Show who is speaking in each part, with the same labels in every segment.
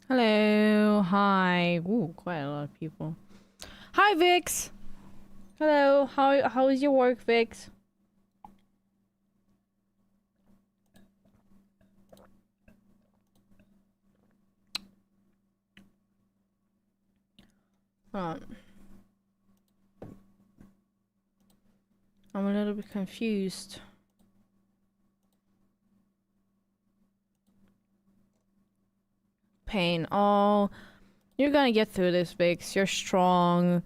Speaker 1: Hello, hi. Ooh, quite a lot of people. Hi, Vix. Hello. How is your work, Vix? Um, I'm a little bit confused. Pain. Oh, you're gonna get through this, Vix. You're strong.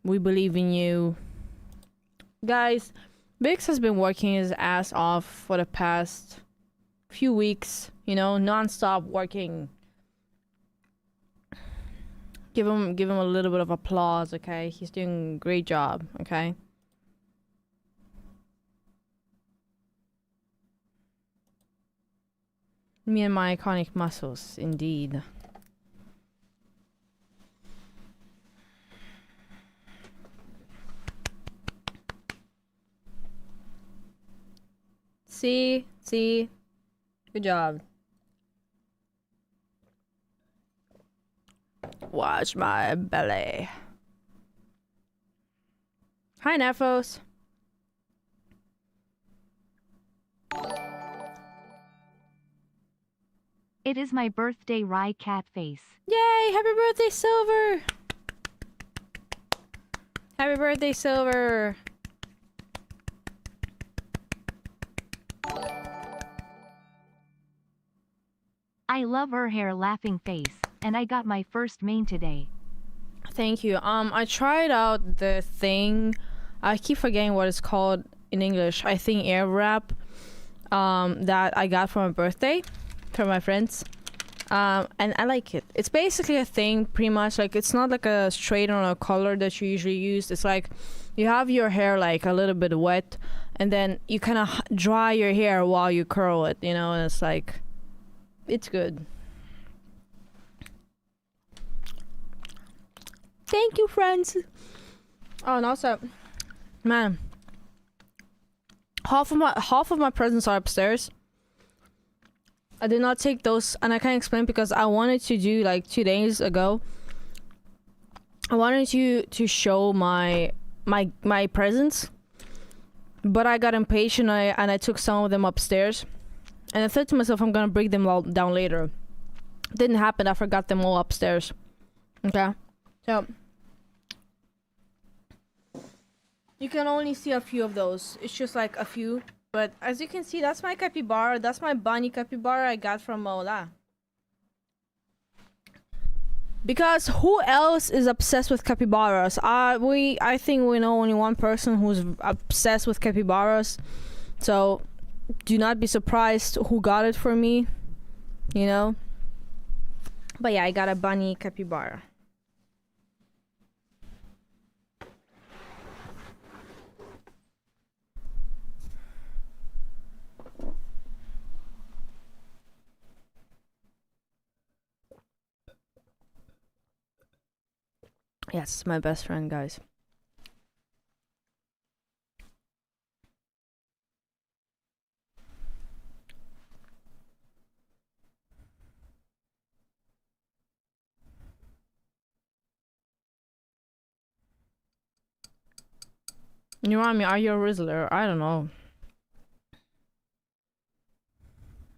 Speaker 1: We believe in you. Guys, Vix has been working his ass off for the past few weeks, you know, non-stop working. Give him a little bit of applause, okay? He's doing a great job, okay? Me and my iconic muscles, indeed. See? Good job. Watch my belly. Hi, Nephos.
Speaker 2: It is my birthday, Rye Cat Face.
Speaker 1: Yay! Happy birthday, Silver! Happy birthday, Silver!
Speaker 2: I love her hair laughing face, and I got my first main today.
Speaker 1: Thank you. I tried out the thing. I keep forgetting what it's called in English. I think air wrap. That I got for my birthday, from my friends. And I like it. It's basically a thing, pretty much. Like, it's not like a straight on a color that you usually use. It's like you have your hair like a little bit wet, and then you kind of dry your hair while you curl it, you know. And it's like, it's good. Thank you, friends. Oh, and also, man, half of my presents are upstairs. I did not take those, and I can't explain because I wanted to do like 2 days ago. I wanted to show my presents, but I got impatient and I took some of them upstairs, and I thought to myself I'm gonna bring them all down later. Didn't happen. I forgot them all upstairs. Okay, so you can only see a few of those. It's just like a few. But as you can see, that's my capybara. That's my bunny capybara I got from Mola. Because who else is obsessed with capybaras? I think we know only one person who's obsessed with capybaras. So do not be surprised who got it for me. You know? But yeah, I got a bunny capybara. Yes, my best friend, guys. You remind me, are you a Rizzler? I don't know.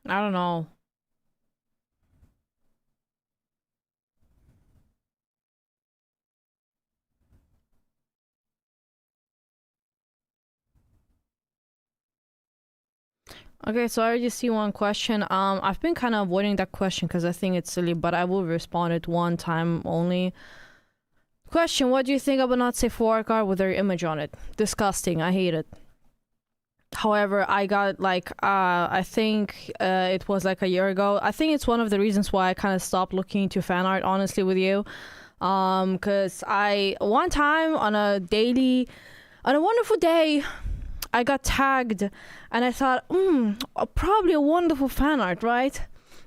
Speaker 1: I don't know. Okay, so I already see one question. I've been kind of avoiding that question because I think it's silly, but I will respond it one time only. Question: what do you think about not safe for work art with their image on it? Disgusting. I hate it. However, I got like I think it was like a year ago. I think it's one of the reasons why I kind of stopped looking into fan art, honestly, with you. Cause I one time on a wonderful day, I got tagged, and I thought, probably a wonderful fan art, right?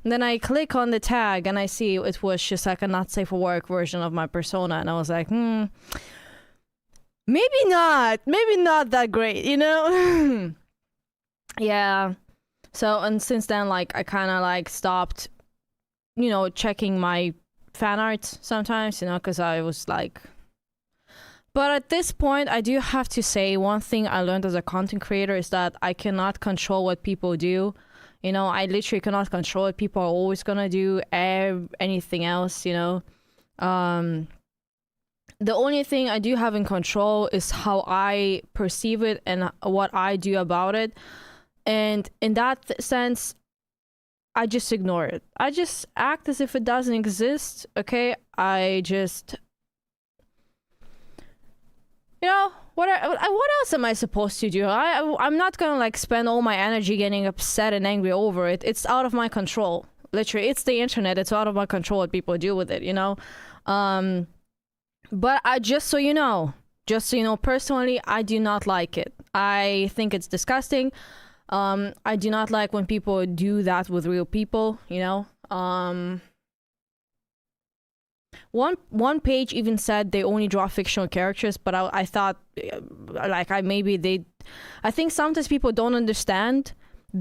Speaker 1: And then I click on the tag, and I see it was just like a not safe for work version of my persona, and I was like, maybe not that great, you know? Yeah. So, and since then, like, I kind of like stopped checking my fan art sometimes, because I was like. But at this point, I do have to say one thing I learned as a content creator is that I cannot control what people do. I literally cannot control what people are always gonna do. Anything else, The only thing I do have in control is how I perceive it and what I do about it. And in that sense, I just ignore it. I just act as if it doesn't exist, okay? I just... what else am I supposed to do? I'm not gonna like spend all my energy getting upset and angry over it. It's out of my control. Literally, it's the internet. It's out of my control what people do with it, But just so you know, personally, I do not like it. I think it's disgusting. I do not like when people do that with real people, One page even said they only draw fictional characters, but I thought, I think sometimes people don't understand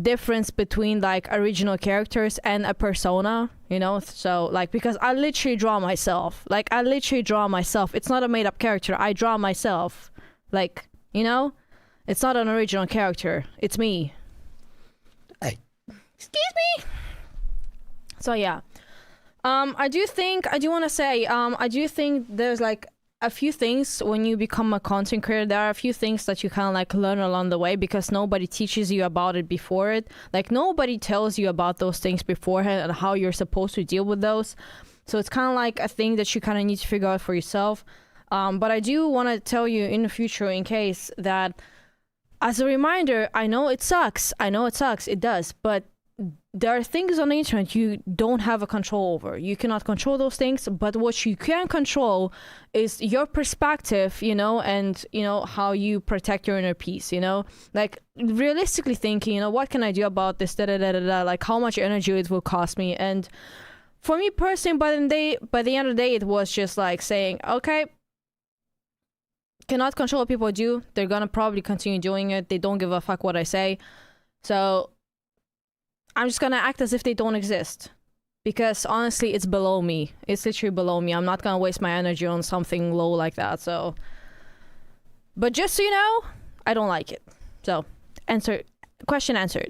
Speaker 1: difference between like original characters and a persona, so like, because I literally draw myself. It's not a made-up character. I draw myself, it's not an original character. It's me.
Speaker 3: Hey.
Speaker 1: Excuse me. So yeah, I do want to say, I do think there's like a few things when you become a content creator. There are a few things that you kind of like learn along the way because nobody teaches you about it before it. Like nobody tells you about those things beforehand and how you're supposed to deal with those. So it's kind of like a thing that you kind of need to figure out for yourself. But I do want to tell you in the future, in case that, as a reminder, I know it sucks. It does. But there are things on the internet you don't have a control over. You cannot control those things, but what you can control is your perspective, and, how you protect your inner peace, Like, realistically thinking, what can I do about this, like, how much energy it will cost me. And for me personally, by the end of the day, it was just like saying, okay, cannot control what people do. They're gonna probably continue doing it. They don't give a fuck what I say. So I'm just gonna act as if they don't exist, because honestly, it's below me. It's literally below me. I'm not gonna waste my energy on something low like that. So, but just so you know, I don't like it. So, question answered.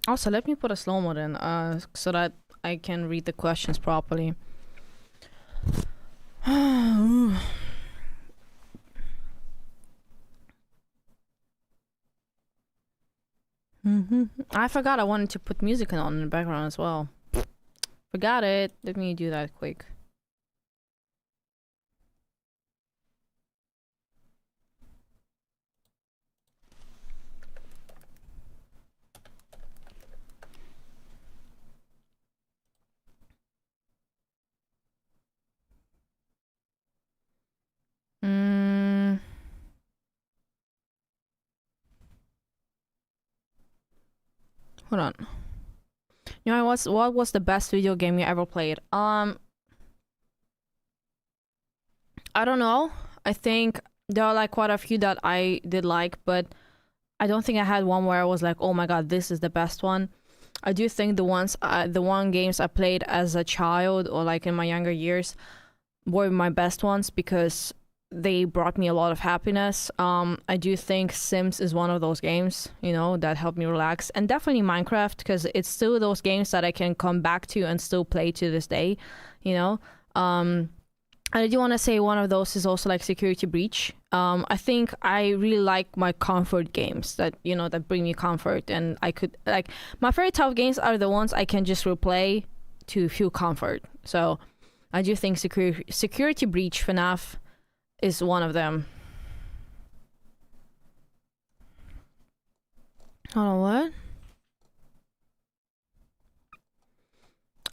Speaker 1: Also, let me put a slow-mo then, so that I can read the questions properly. I forgot I wanted to put music on in the background as well. Forgot it. Let me do that quick. Hold on. What was the best video game you ever played? I don't know. I think there are like quite a few that I did like, but I don't think I had one where I was like, oh my god, this is the best one. I do think the games I played as a child or like in my younger years were my best ones because they brought me a lot of happiness. I do think Sims is one of those games, that helped me relax. And definitely Minecraft, because it's still those games that I can come back to and still play to this day, I do want to say one of those is also like Security Breach. I think I really like my comfort games that, that bring me comfort. And I could, like, my favorite type of games are the ones I can just replay to feel comfort. So I do think Security Breach, FNAF, is one of them. Hold on,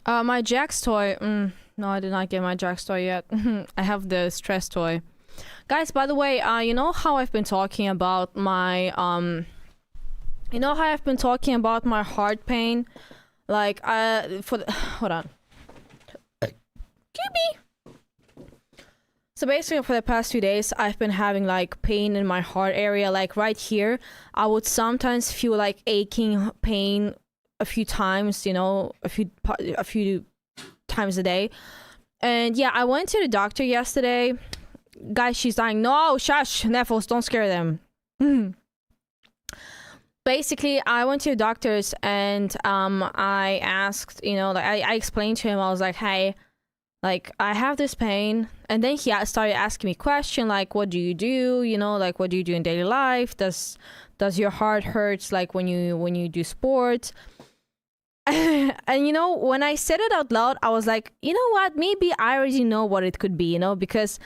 Speaker 1: what? My Jax toy. No, I did not get my Jax toy yet. I have the stress toy. Guys, by the way, you know how I've been talking about my You know how I've been talking about my heart pain? Like, hold on. So basically, for the past 2 days, I've been having like pain in my heart area, like right here. I would sometimes feel like aching pain a few times, you know, a few times a day. And yeah, I went to the doctor yesterday. Guys, she's dying. No, shush, Neffels, don't scare them. Basically, I went to the doctors and I asked, you know, like I explained to him, I was like, hey, like I have this pain. And then he started asking me question like, what do you do? You know, like what do you do in daily life? Does your heart hurts like when you do sports? And you know, when I said it out loud, I was like, you know what? Maybe I already know what it could be, you know, because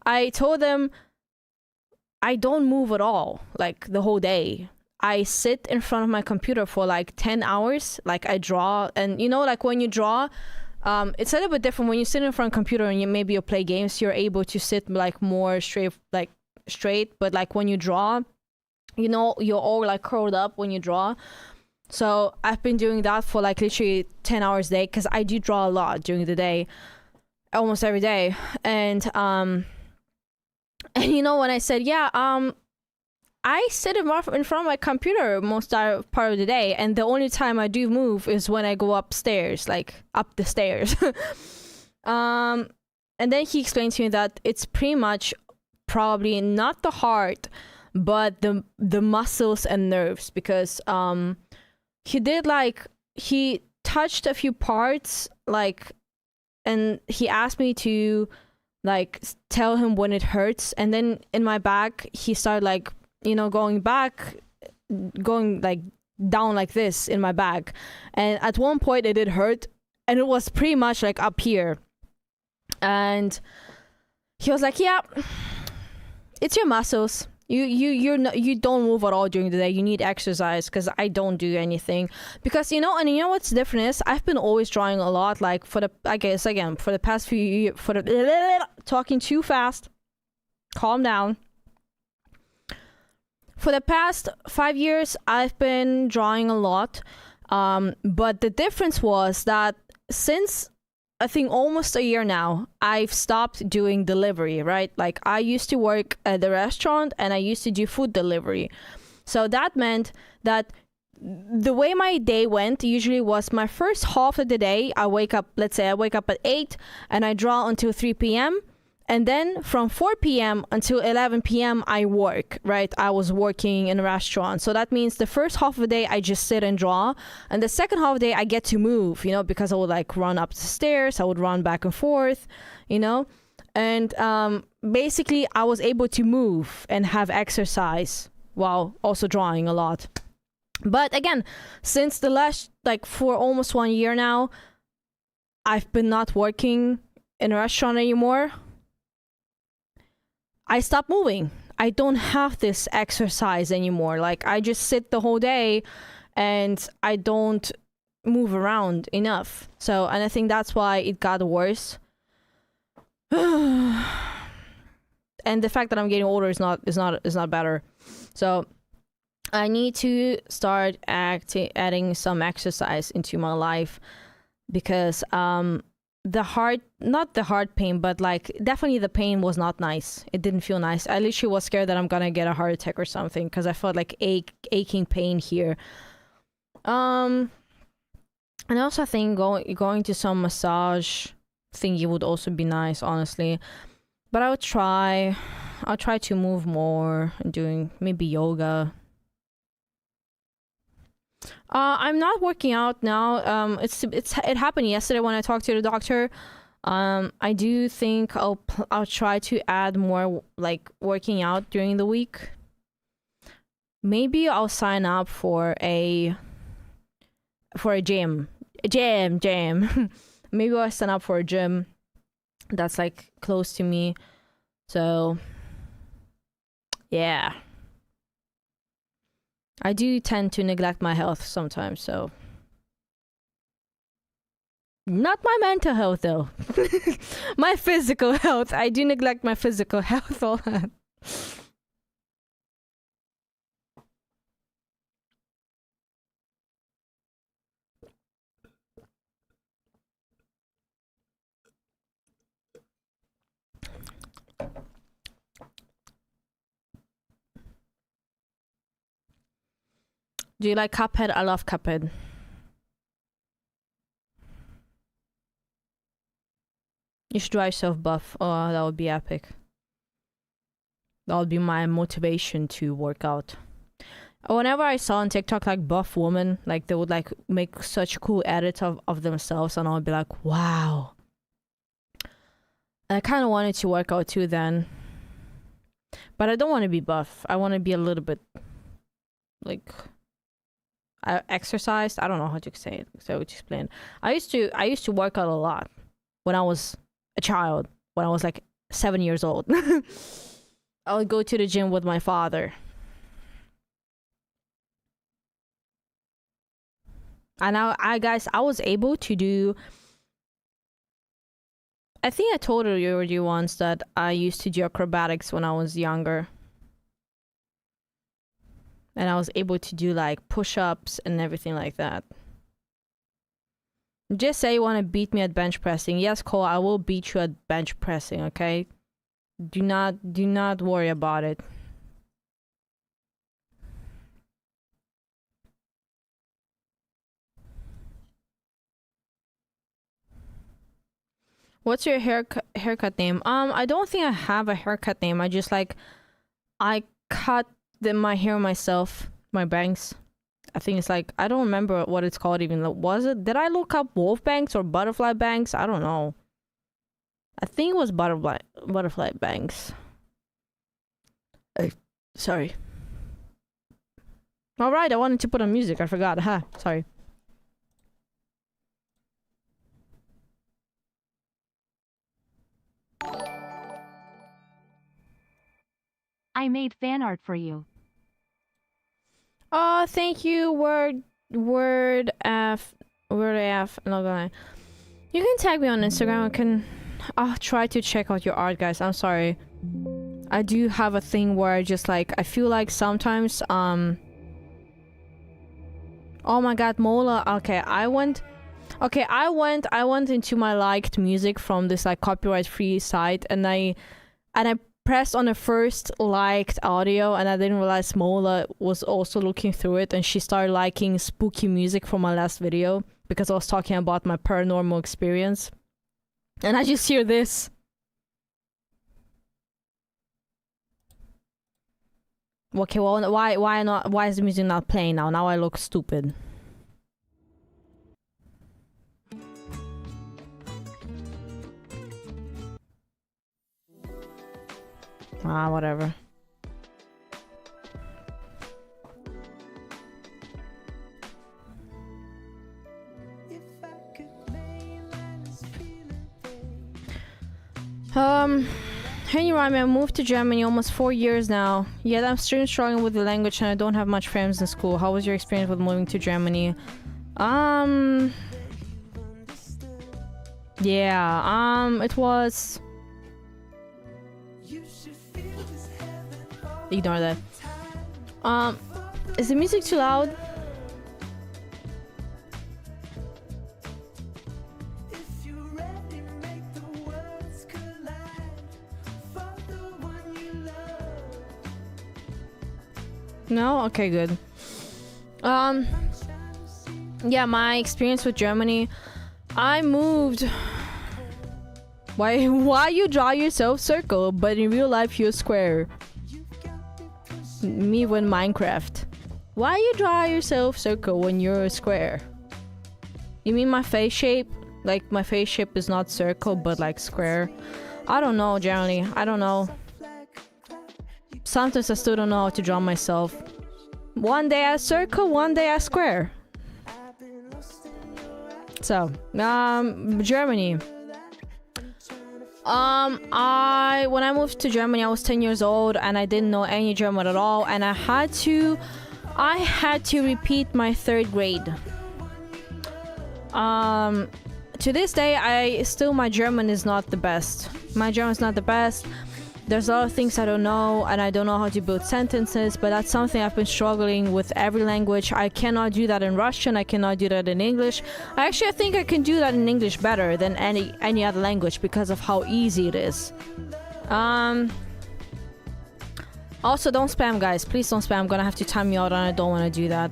Speaker 1: I told them I don't move at all, like the whole day. I sit in front of my computer for like 10 hours. Like I draw, and you know, like when you draw, it's a little bit different when you sit in front of a computer and you play games, you're able to sit like more straight, but like when you draw, you know, you're all like curled up when you draw. So I've been doing that for like literally 10 hours a day, because I do draw a lot during the day, almost every day. And you know, when I said, yeah, I sit in front of my computer most part of the day, and the only time I do move is when I go upstairs, like up the stairs. And then he explained to me that it's pretty much probably not the heart, but the muscles and nerves, because he touched a few parts, like, and he asked me to like tell him when it hurts, and then in my back he started like, you know, going like down like this in my back, and at one point it did hurt, and it was pretty much like up here. And he was like, yeah, it's your muscles. You don't move at all during the day. You need exercise, because I don't do anything. Because you know, and you know what's different is I've been always drawing a lot, like for the past few years, talking too fast. Calm down. For the past 5 years, I've been drawing a lot. But the difference was that since I think almost a year now, I've stopped doing delivery, right? Like I used to work at the restaurant and I used to do food delivery. So that meant that the way my day went usually was my first half of the day, let's say I wake up at 8 and I draw until 3 p.m. And then from 4 p.m. until 11 p.m. I work, right? I was working in a restaurant. So that means the first half of the day I just sit and draw. And the second half of the day I get to move, you know, because I would like run up the stairs. I would run back and forth, you know. And basically I was able to move and have exercise while also drawing a lot. But again, since the last, like for almost 1 year now, I've been not working in a restaurant anymore. I stopped moving. I don't have this exercise anymore. Like I just sit the whole day and I don't move around enough. So, and I think that's why it got worse. And the fact that I'm getting older is not better. So I need to start adding some exercise into my life, because not the heart pain, but like definitely the pain was not nice. It didn't feel nice. I literally was scared that I'm gonna get a heart attack or something, because I felt like aching pain here. And I also think going to some massage thingy would also be nice, honestly. But I'll try to move more and doing maybe yoga. I'm not working out now. It happened yesterday when I talked to the doctor. I do think I'll try to add more like working out during the week. Maybe I'll sign up for a gym. Maybe I'll sign up for a gym that's like close to me. So yeah. I do tend to neglect my health sometimes, so. Not my mental health, though. My physical health. I do neglect my physical health a lot. Do you like Cuphead? I love Cuphead. You should draw yourself buff. Oh, that would be epic. That would be my motivation to work out. Whenever I saw on TikTok like buff women, like they would like make such cool edits of themselves, and I would be like, wow. And I kind of wanted to work out too then. But I don't want to be buff. I want to be a little bit like exercised. I don't know how to say it. So to explain. I used to work out a lot when I was a child, when I was like 7 years old. I would go to the gym with my father. And guys, I was able to do... I think I told you already once that I used to do acrobatics when I was younger. And I was able to do like push-ups and everything like that. Just say you want to beat me at bench pressing. Yes, Cole, I will beat you at bench pressing, okay? Do not worry about it. What's your haircut name? I don't think I have a haircut name. I just like I cut my hair myself, my bangs. I think it's like, I don't remember what it's called even. Was it? Did I look up wolf bangs or butterfly bangs? I don't know. I think it was butterfly bangs. Sorry. All right, I wanted to put on music. I forgot. Ha, sorry.
Speaker 2: I made fan art for you.
Speaker 1: Oh, thank you, word F. Not gonna lie. You can tag me on Instagram. I'll try to check out your art, guys. I'm sorry. I do have a thing where I just like, I feel like sometimes, oh my god, Mola. Okay, I went into my liked music from this like copyright free site, and I pressed on the first liked audio, and I didn't realize Mola was also looking through it, and she started liking spooky music from my last video because I was talking about my paranormal experience. And I just hear this. Okay, well, why is the music not playing now? Now I look stupid. Ah, whatever. Hey Ryan, I moved to Germany almost 4 years now. Yet I'm still struggling with the language and I don't have much friends in school. How was your experience with moving to Germany? Yeah, it was... Ignore that. Is the music too loud? No? Okay, good. Yeah, my experience with Germany. I moved... Why you draw yourself circle, but in real life you're square? Me with Minecraft. Why you draw yourself circle when you're a square? You mean my face shape? Like, my face shape is not circle, but like square? I don't know, generally. I don't know. Sometimes I still don't know how to draw myself. One day I circle, one day I square. So, Germany. When I moved to Germany, I was 10 years old and I didn't know any German at all, and I had to repeat my 3rd grade. To this day, my German is not the best. My German is not the best. There's a lot of things I don't know, and I don't know how to build sentences, but that's something I've been struggling with every language. I cannot do that in Russian, I cannot do that in English. I think I can do that in English better than any other language because of how easy it is. Also, don't spam, guys. Please don't spam. I'm gonna have to time you out and I don't want to do that.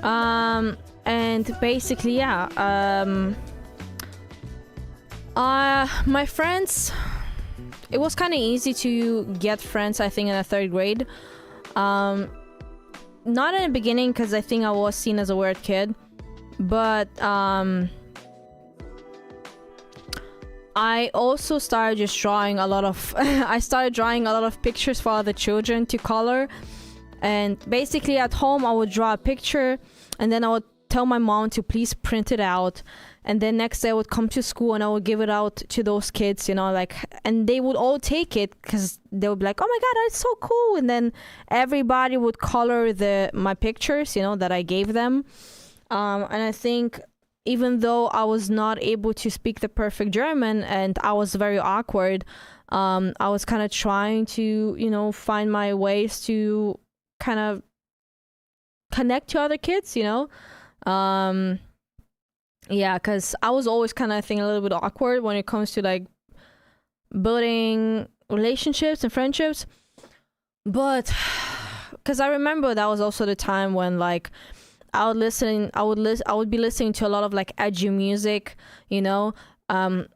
Speaker 1: And basically, yeah. My friends, it was kind of easy to get friends, I think, in the 3rd grade. Not in the beginning, because I think I was seen as a weird kid, but I also started just drawing a lot of I started drawing a lot of pictures for other children to color. And basically at home I would draw a picture, and then I would tell my mom to please print it out, and then next day I would come to school and I would give it out to those kids, you know, like, and they would all take it because they would be like, oh my god, that's so cool. And then everybody would color my pictures, you know, that I gave them. And I think even though I was not able to speak the perfect German and I was very awkward, I was kind of trying to, you know, find my ways to kind of connect to other kids, you know. Yeah, because I was always kind of, I think, a little bit awkward when it comes to like building relationships and friendships. But because I remember that was also the time when like I would be listening to a lot of like edgy music, you know, and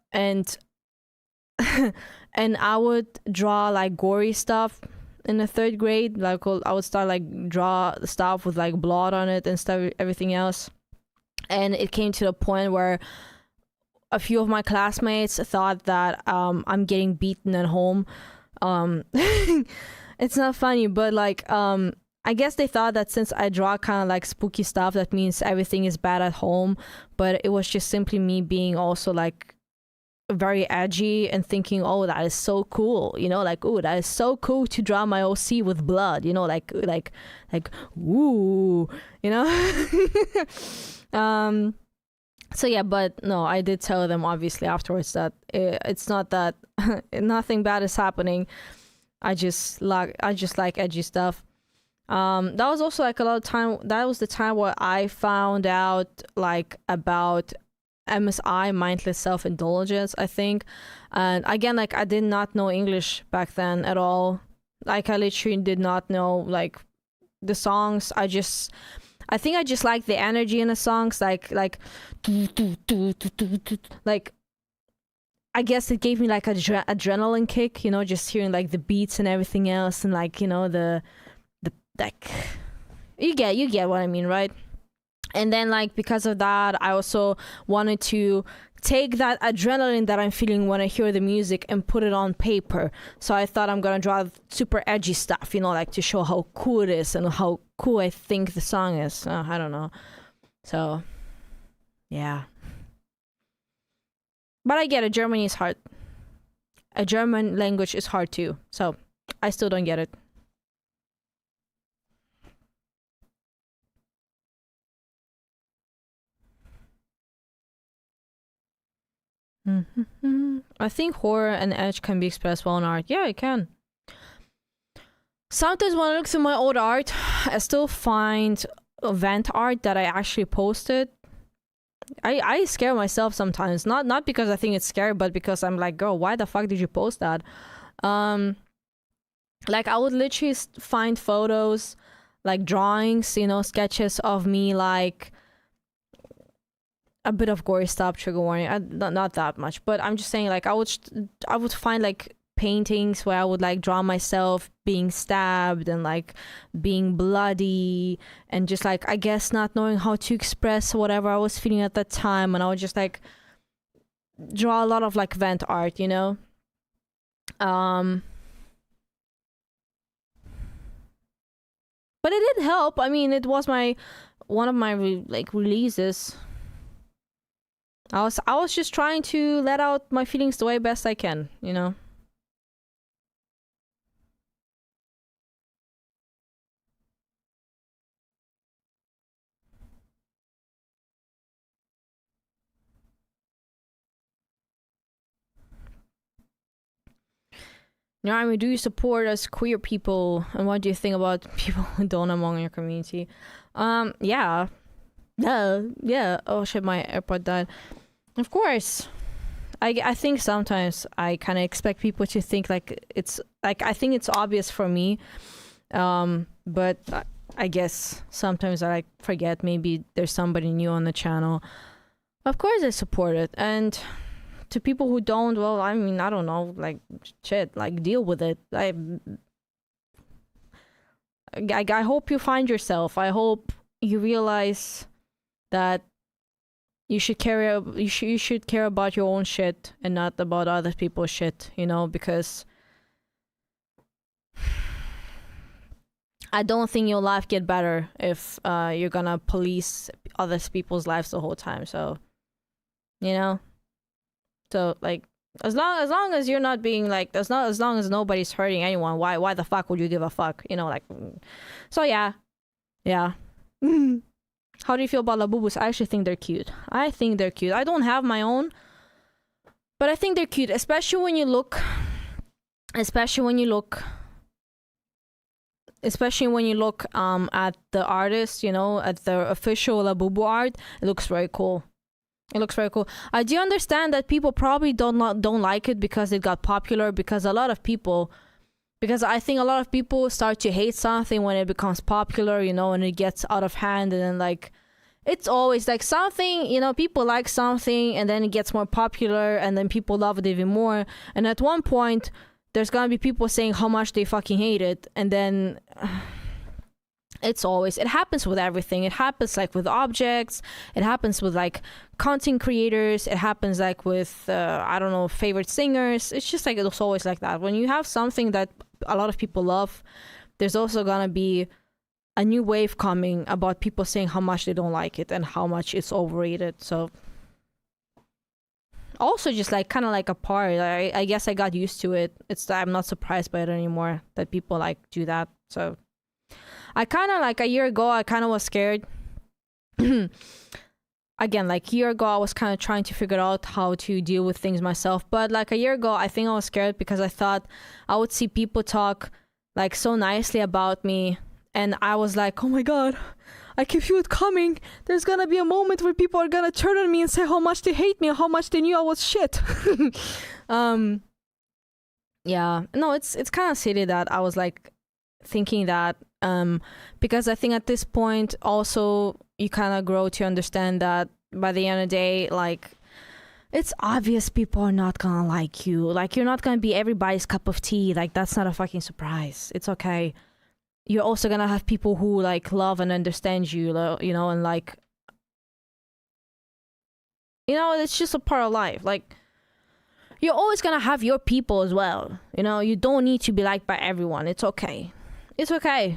Speaker 1: and I would draw like gory stuff in the 3rd grade. Like I would start like draw stuff with like blood on it and stuff, everything else. And it came to the point where a few of my classmates thought that I'm getting beaten at home. It's not funny, but like I guess they thought that since I draw kind of like spooky stuff, that means everything is bad at home. But it was just simply me being also like very edgy and thinking, oh, that is so cool, you know, like, oh, that is so cool to draw my OC with blood, you know, like ooh, you know. So yeah, but no, I did tell them obviously afterwards that it's not that nothing bad is happening. I just like edgy stuff. That was also like a lot of time. That was the time where I found out like about MSI, mindless self-indulgence, I think. And again, like I did not know English back then at all. Like I literally did not know like the songs. I think I just like the energy in the songs, like I guess it gave me like a adrenaline kick, you know, just hearing like the beats and everything else, and like, you know, the like you get what I mean, right? And then like because of that, I also wanted to take that adrenaline that I'm feeling when I hear the music and put it on paper. So I thought I'm gonna draw super edgy stuff, you know, like to show how cool it is and how cool I think the song is. I don't know. So yeah, but I get it. Germany is hard. A German language is hard too, so I still don't get it. I think horror and edge can be expressed well in art. Yeah, it can. Sometimes when I look through my old art, I still find event art that I actually posted. I scare myself sometimes. Not because I think it's scary, but because I'm like, girl, why the fuck did you post that? Like I would literally find photos, like drawings, you know, sketches of me, like a bit of gory stuff, trigger warning. Not that much, but I'm just saying, like I would find like paintings where I would like draw myself being stabbed and like being bloody and just like, I guess, not knowing how to express whatever I was feeling at that time, and I would just like draw a lot of like vent art, you know. But it did help. I mean, it was one of my releases. I was just trying to let out my feelings the way best I can, you know. Naomi, do you support us queer people, and what do you think about people who don't among your community? Yeah. Yeah. Oh shit, my AirPod died. Of course. I think sometimes I kind of expect people to think like it's like, I think it's obvious for me, but I guess sometimes I like forget maybe there's somebody new on the channel. Of course I support it, and to people who don't, well, I mean, I don't know, like, shit, like, deal with it. I hope you find yourself. I hope you realize that you should care about your own shit and not about other people's shit, you know, because I don't think your life get better if you're gonna police other people's lives the whole time. So, you know, so like, as long as you're not being like, as long as nobody's hurting anyone, why the fuck would you give a fuck, you know, like. So yeah. How do you feel about Labubus? I actually think they're cute. I don't have my own, but I think they're cute, especially when you look at the artist, you know, at the official Labubu art. It looks very cool. I do understand that people probably don't like it because it got popular, because I think a lot of people start to hate something when it becomes popular, you know, and it gets out of hand, and then like, it's always like something, you know, people like something and then it gets more popular and then people love it even more, and at one point there's gonna be people saying how much they fucking hate it, and then it happens with everything. It happens like with objects, it happens with like content creators, it happens like with I don't know, favorite singers. It's just like, it's always like that. When you have something that a lot of people love, there's also gonna be a new wave coming about people saying how much they don't like it and how much it's overrated. So also just like kind of like a part, I guess I got used to it. I'm not surprised by it anymore that people like do that. So I kind of like, a year ago I kind of was scared. Again, like, a year ago I was kind of trying to figure out how to deal with things myself, but like a year ago I think I was scared because I thought I would see people talk like so nicely about me, and I was like, oh my god, I can feel it coming. There's gonna be a moment where people are gonna turn on me and say how much they hate me and how much they knew I was shit. Yeah, no, it's kind of silly that I was like thinking that, because I think at this point also you kind of grow to understand that by the end of the day, like, it's obvious people are not gonna like you. Like, you're not gonna be everybody's cup of tea. Like, that's not a fucking surprise. It's okay. You're also gonna have people who like love and understand you, you know, and like, you know, it's just a part of life. Like, you're always gonna have your people as well, you know. You don't need to be liked by everyone. It's okay. It's okay.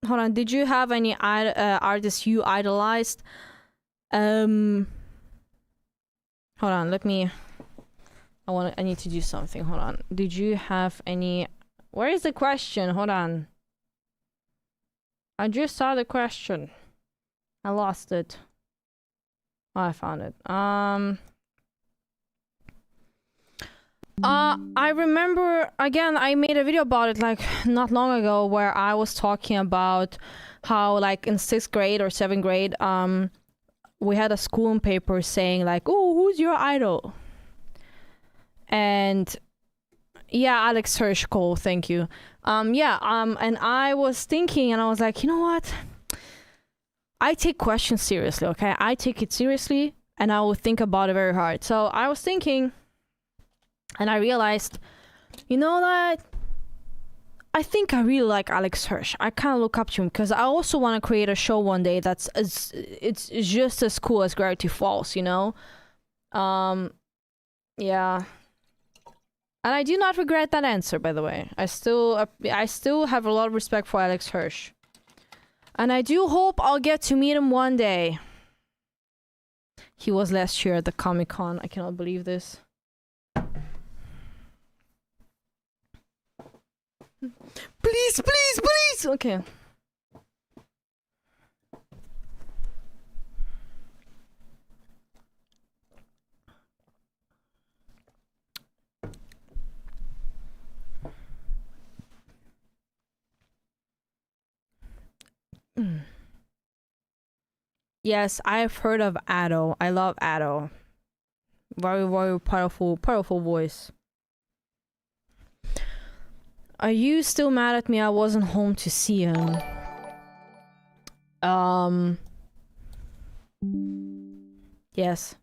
Speaker 1: Hold on, did you have any artists you idolized? Hold on, I need to do something. Hold on. Did you have any... Where is the question? Hold on. I just saw the question. I lost it. Oh, I found it. I remember, again, I made a video about it like not long ago where I was talking about how like in 6th grade or 7th grade, we had a school paper saying like, oh, who's your idol? And yeah, Alex Hirschko, thank you. And I was thinking, and I was like, you know what? I take questions seriously, okay? I take it seriously, and I will think about it very hard. So I was thinking, and I realized, you know that I think I really like Alex Hirsch. I kind of look up to him because I also want to create a show one day it's just as cool as Gravity Falls, you know? Yeah. And I do not regret that answer, by the way. I still have a lot of respect for Alex Hirsch. And I do hope I'll get to meet him one day. He was last year at the Comic-Con. I cannot believe this. Please, please, please! Okay. Yes, I've heard of Ado. I love Ado. Very, very powerful, powerful voice. Are you still mad at me? I wasn't home to see him. Yes.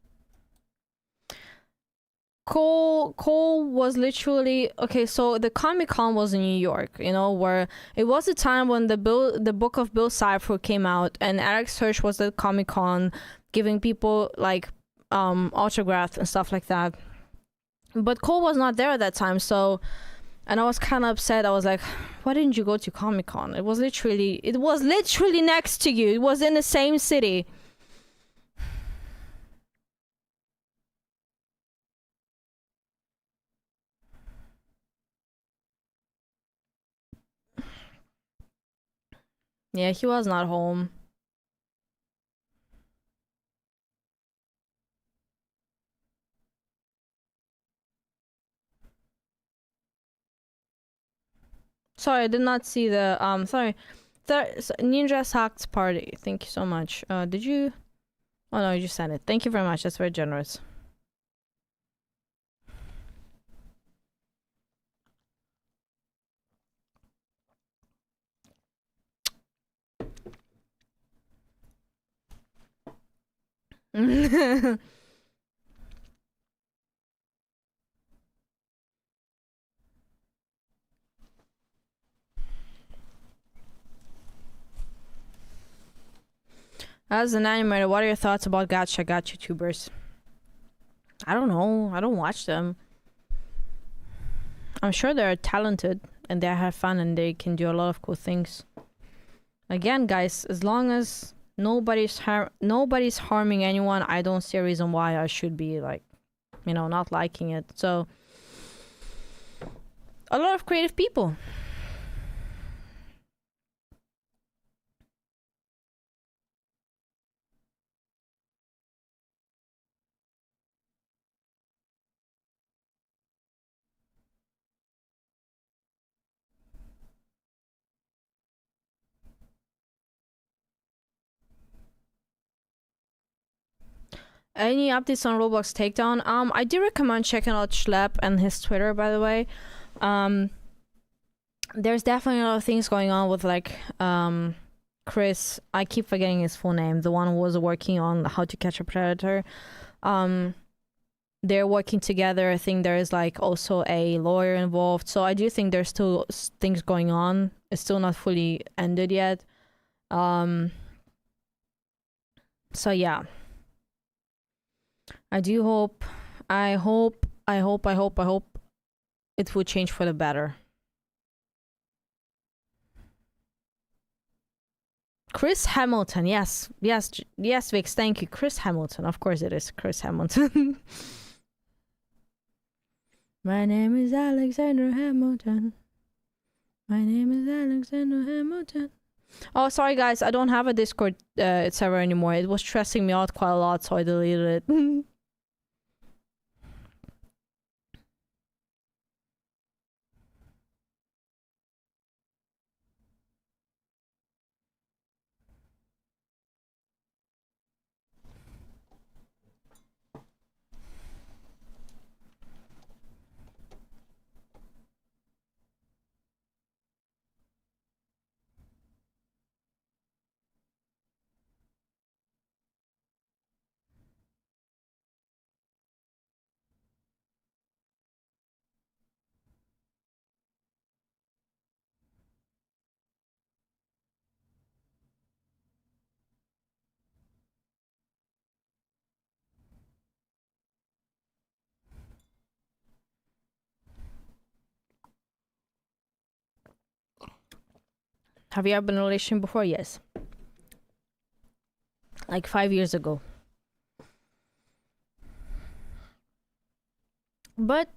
Speaker 1: Cole was literally okay. So the Comic-Con was in New York, you know, where it was the time when the book of Bill Cipher came out, and Alex Hirsch was at Comic-Con giving people like autographs and stuff like that. But Cole was not there at that time, so, and I was kind of upset. I was like, why didn't you go to Comic-Con? It was literally next to you. It was in the same city. Yeah, he was not home. Sorry, I did not see the sorry. Ninja Socks party. Thank you so much. Did you? Oh no, you just sent it. Thank you very much. That's very generous. As an animator, what are your thoughts about gacha YouTubers? I don't know. I don't watch them. I'm sure they're talented and they have fun and they can do a lot of cool things. Again, guys, as long as nobody's harming anyone, I don't see a reason why I should be like, you know, not liking it. So a lot of creative people. Any updates on Roblox Takedown? I do recommend checking out Schlep and his Twitter, by the way. There's definitely a lot of things going on with like Chris. I keep forgetting his full name. The one who was working on How to Catch a Predator. They're working together. I think there is like also a lawyer involved. So I do think there's still things going on. It's still not fully ended yet. So yeah. I do hope, I hope it will change for the better. Chris Hamilton, yes, Vix, thank you. Chris Hamilton, of course it is Chris Hamilton. My name is Alexander Hamilton. My name is Alexander Hamilton. Oh, sorry guys, I don't have a Discord server anymore. It was stressing me out quite a lot, so I deleted it. Have you ever been in a relationship before? Yes. Like 5 years ago. But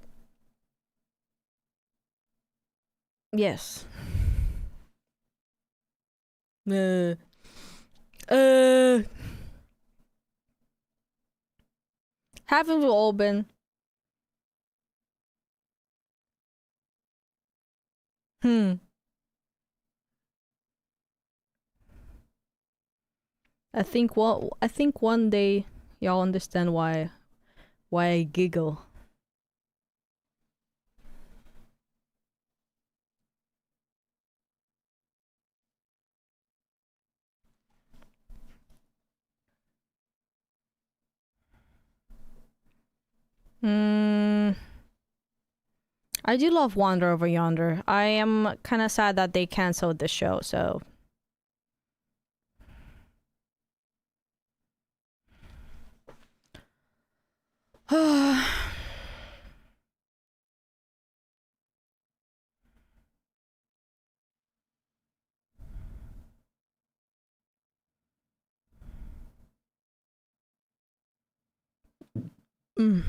Speaker 1: yes. Uh, haven't we all been? Hmm. I think one day y'all understand why I giggle. I do love Wander Over Yonder. I am kind of sad that they canceled the show, so. mm.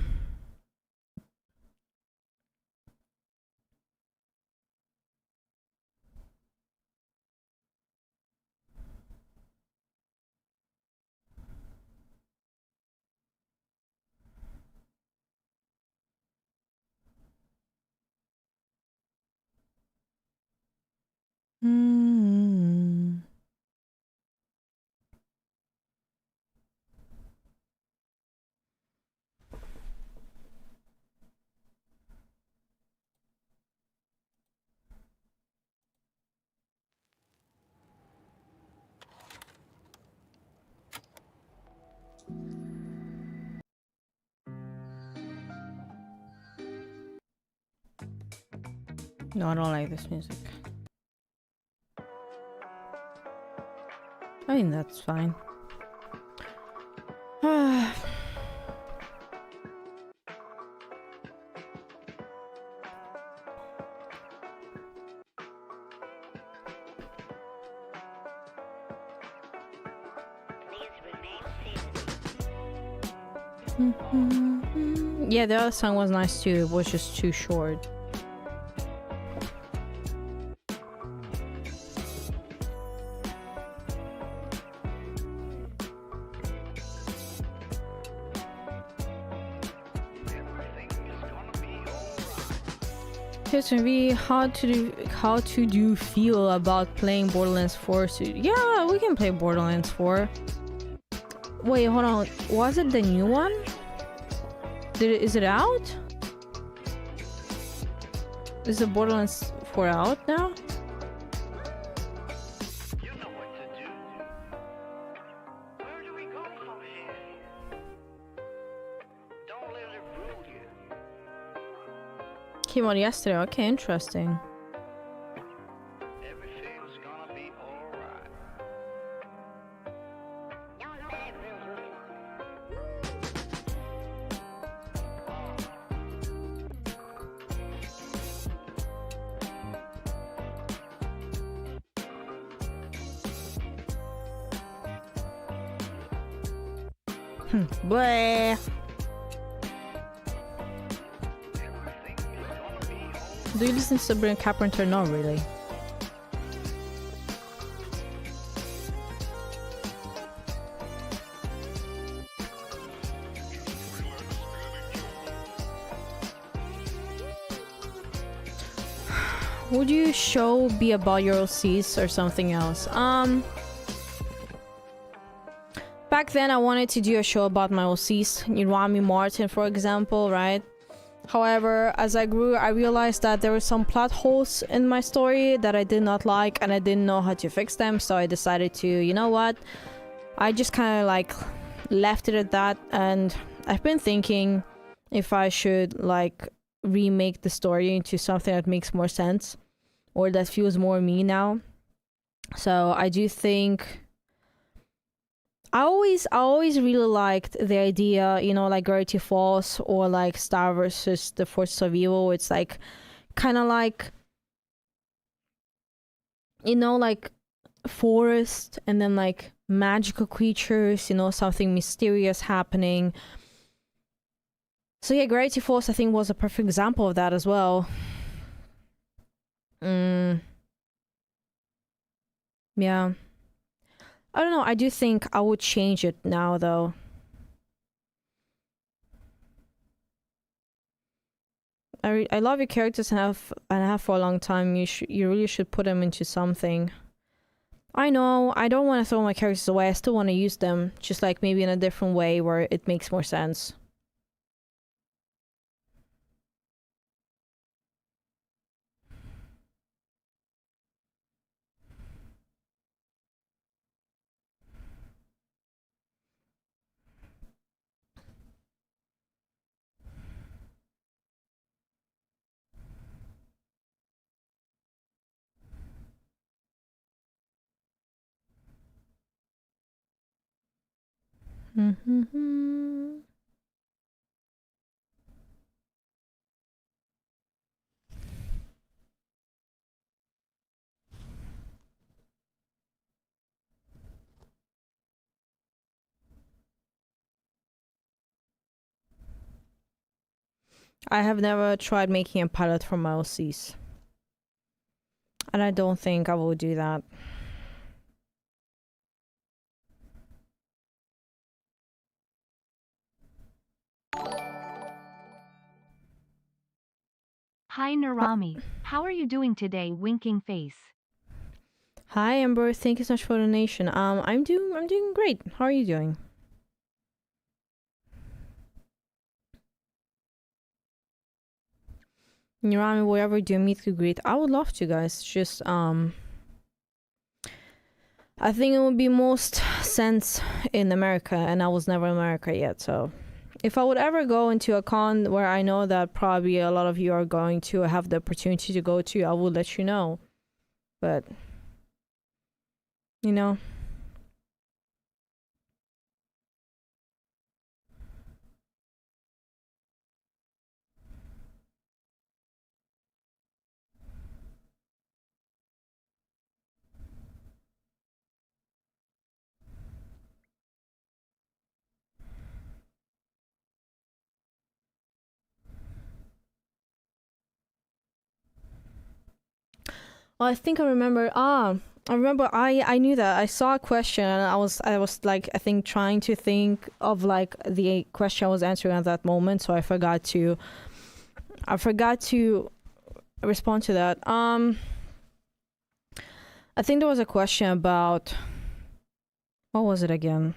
Speaker 1: Mm. No, I don't like this music. I mean, that's fine. Yeah, the other song was nice too. It was just too short. Question how do you feel about playing Borderlands 4? Yeah, we can play Borderlands 4. Wait, hold on. Was it the new one? Is it out? Is the Borderlands 4 out now?
Speaker 3: You know what to do. Where do we go from here? Don't let it rule you.
Speaker 1: Came out yesterday. Okay, interesting.
Speaker 3: Everything's gonna be alright.
Speaker 1: Blah. Do you listen to Sabrina Carpenter? Not really. Would your show be about your OCs or something else? Back then I wanted to do a show about my OCs, Rami Martin, for example, right? However, as I grew, I realized that there were some plot holes in my story that I did not like and I didn't know how to fix them, so I decided to, you know what? I just kind of like left it at that, and I've been thinking if I should like remake the story into something that makes more sense or that feels more me now. So I do think I always really liked the idea, you know, like Gravity Falls or like Star versus the Forces of Evil. It's like kind of like, you know, like forest and then like magical creatures, you know, something mysterious happening. So yeah, Gravity Falls I think was a perfect example of that as well. Yeah. I don't know. I do think I would change it now, though. I love your characters and have for a long time. You really should put them into something. I know, I don't want to throw my characters away. I still want to use them, just like maybe in a different way where it makes more sense. Mm-hmm. I have never tried making a pilot for my OCs. And I don't think I will do that.
Speaker 2: Hi Narami, how are you doing today, winking face?
Speaker 1: Hi Amber, thank you so much for the donation. I'm doing great. How are you doing? Nirami, will you ever do a meet and greet? I would love to, guys. Just I think it would be most sense in America, and I was never in America yet. So, if I would ever go into a con where I know that probably a lot of you are going to have the opportunity to go to, I will let you know. But you know. Well, I think I remember. I remember. I knew that. I saw a question, and I was like, I think trying to think of like the question I was answering at that moment. So I forgot to respond to that. I think there was a question about what was it again?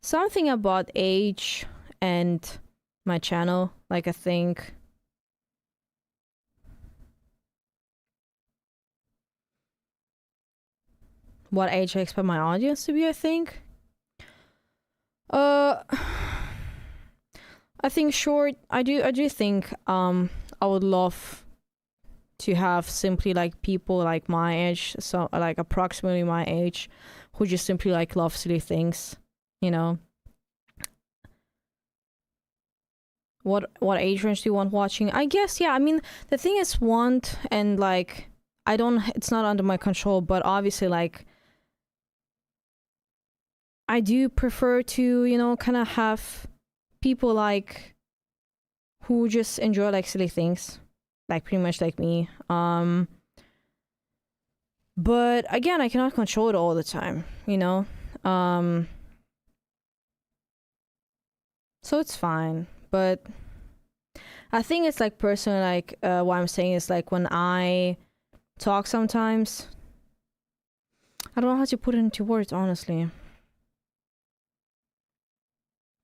Speaker 1: Something about age and my channel. Like I think. What age I expect my audience to be, I think. I think short. I do think I would love to have simply like people like my age, so like approximately my age, who just simply like love silly things, you know. What age range do you want watching? I guess, yeah, I mean the thing is want, and like I don't, it's not under my control, but obviously like I do prefer to, you know, kind of have people like who just enjoy like silly things, like pretty much like me. But again, I cannot control it all the time, you know. So it's fine. But I think it's like personally, like what I'm saying is like when I talk sometimes, I don't know how to put it into words, honestly.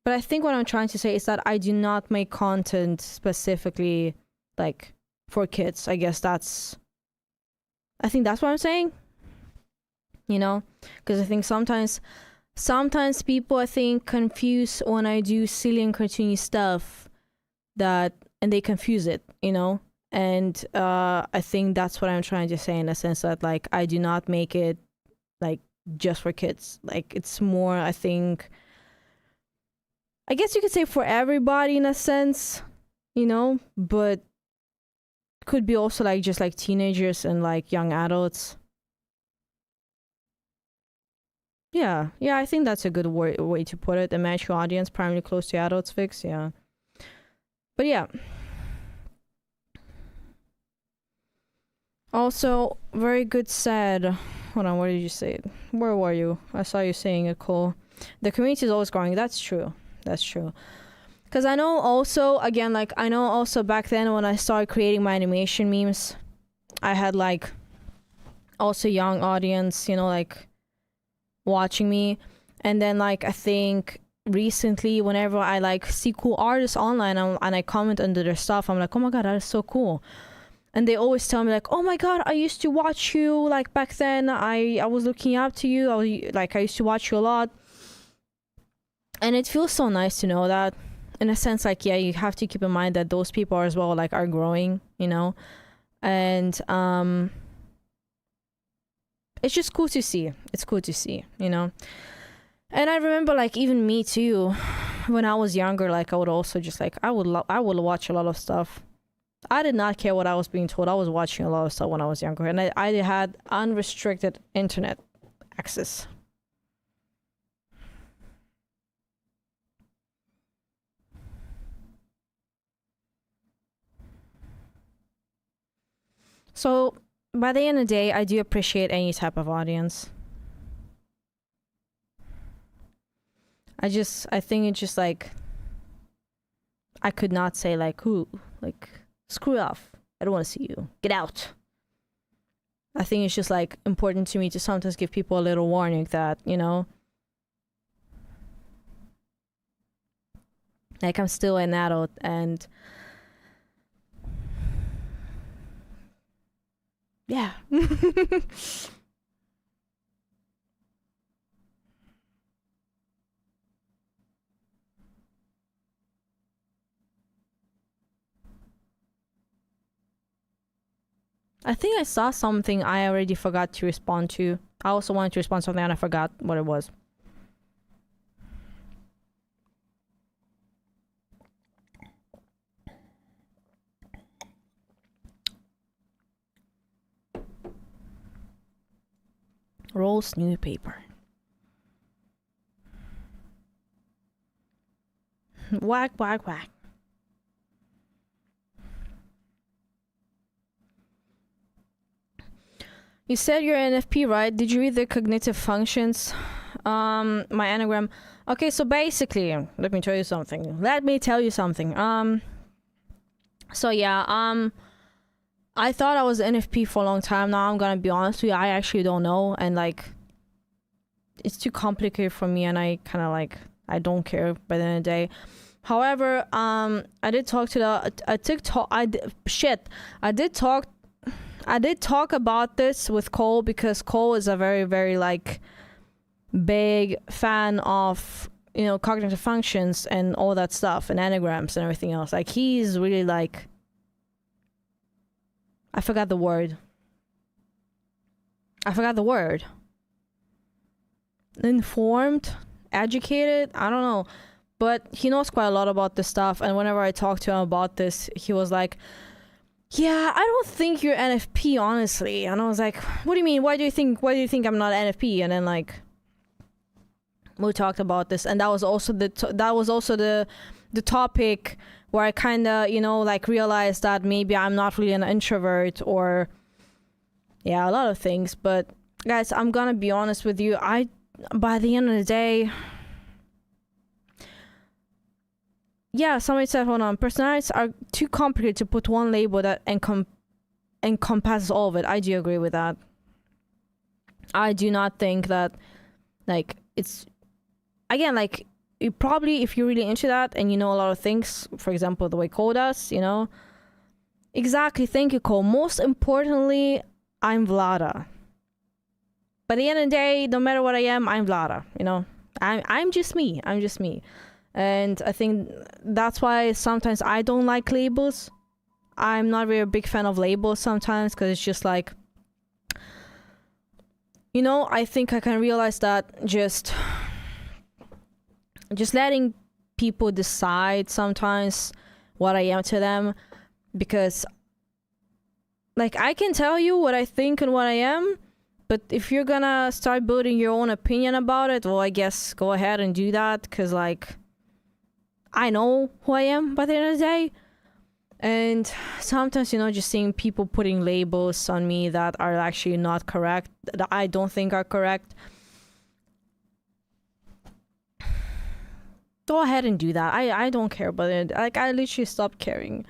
Speaker 1: But I think what I'm trying to say is that I do not make content specifically like for kids. I think that's what I'm saying. You know, because I think sometimes people, I think, confuse when I do silly and cartoony stuff, that, and they confuse it, you know. And I think that's what I'm trying to say, in a sense that like I do not make it like just for kids. Like it's more, I think, I guess you could say for everybody in a sense, you know, but could be also like just like teenagers and like young adults. Yeah, I think that's a good way to put it. A mature audience, primarily close to adults, fix, yeah. But yeah. Also, very good said. Hold on, what did you say? Where were you? I saw you saying it, Cole. The community is always growing. That's true. Because Because I know also, again, like, I know also back then when I started creating my animation memes, I had, like, also young audience, you know, like, watching me. And then, like, I think recently, whenever I, like, see cool artists online and I comment under their stuff, I'm like, oh my god, that is so cool. And they always tell me, like, oh my god, I used to watch you, like, back then, I was looking up to you, I used to watch you a lot. And it feels so nice to know that. In a sense, like, yeah, you have to keep in mind that those people are as well, like, are growing, you know. And it's just cool to see. It's cool to see, you know. And I remember, like, even me too, when I was younger, like, I would also just, like, I would watch a lot of stuff. I did not care what I was being told. I was watching a lot of stuff when I was younger, and I had unrestricted internet access. So, by the end of the day, I do appreciate any type of audience. I think it's just, like, I could not say, like, who, like, screw off. I don't want to see you. Get out. I think it's just, like, important to me to sometimes give people a little warning that, you know, like, I'm still an adult, and yeah. I think I saw something I already forgot to respond to. I also wanted to respond to something and I forgot what it was. Rolls newspaper. Whack, whack, whack. You said you're NFP, right? Did you read the cognitive functions? My anagram. Okay, so basically, let me tell you something. So yeah, I thought I was NFP for a long time now. I'm gonna be honest with you. I actually don't know, and like, it's too complicated for me, and I kind of like, I don't care by the end of the day. However, I did talk to I did talk about this with Cole, because Cole is a very, very, like, big fan of, you know, cognitive functions and all that stuff and anagrams and everything else. Like, he's really, like, I forgot the word. Informed, educated, I don't know. But he knows quite a lot about this stuff. And whenever I talked to him about this, he was like, yeah, I don't think you're NFP, honestly. And I was like, what do you mean? Why do you think I'm not NFP? And then, like, we talked about this, and that was also the topic where I kind of, you know, like, realized that maybe I'm not really an introvert, or yeah, a lot of things. But guys, I'm gonna be honest with you, by the end of the day, yeah, somebody said, hold on, personalities are too complicated to put one label that encompasses all of it. I do agree with that. I do not think that, like, it's, again, like, you probably, if you're really into that and you know a lot of things, for example, the way Cole does, you know. Exactly, thank you, Cole. Most importantly, I'm Vlada. By the end of the day, no matter what I am, I'm Vlada, you know. I'm just me. And I think that's why sometimes I don't like labels. I'm not really a big fan of labels sometimes, because it's just like, you know, I think I can realize that just letting people decide sometimes what I am to them, because, like, I can tell you what I think and what I am, but if you're gonna start building your own opinion about it, well, I guess go ahead and do that, because, like, I know who I am by the end of the day. And sometimes, you know, just seeing people putting labels on me that are actually not correct, that I don't think are correct, Go ahead and do that. I don't care about it. Like, I literally stopped caring.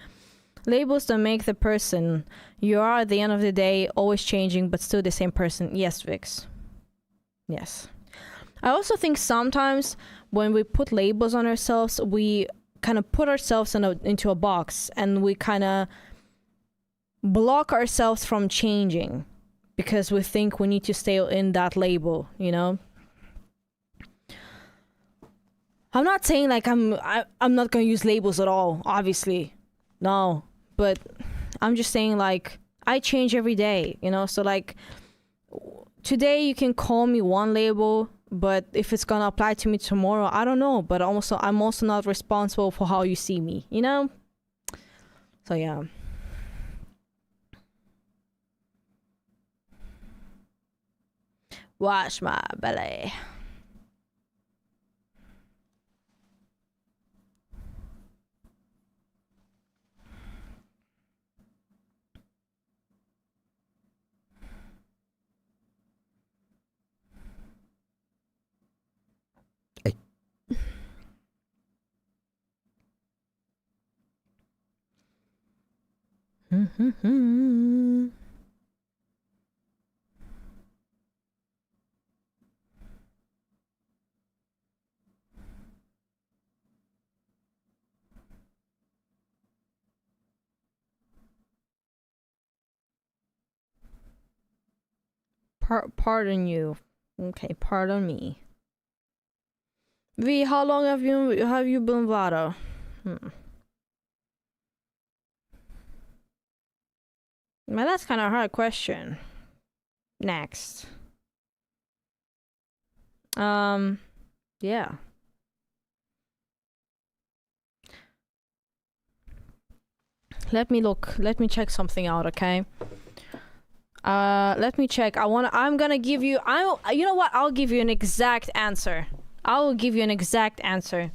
Speaker 1: Labels don't make the person you are at the end of the day, always changing, but still the same person. Yes, Vix. Yes. I also think sometimes when we put labels on ourselves, we kind of put ourselves into a box, and we kind of block ourselves from changing because we think we need to stay in that label, you know? I'm not saying like I'm not gonna use labels at all, obviously. No. But I'm just saying, like, I change every day, you know? So, like, today you can call me one label, but if it's gonna apply to me tomorrow, I don't know. But also, I'm also not responsible for how you see me, you know? So, yeah. Wash my belly. Pardon you. Okay, pardon me. V, how long have you been Vlada? Man, that's kind of a hard question. Next. Yeah. Let me check something out, okay? Let me check. I'm gonna give you, you know what? I'll give you an exact answer. I will give you an exact answer.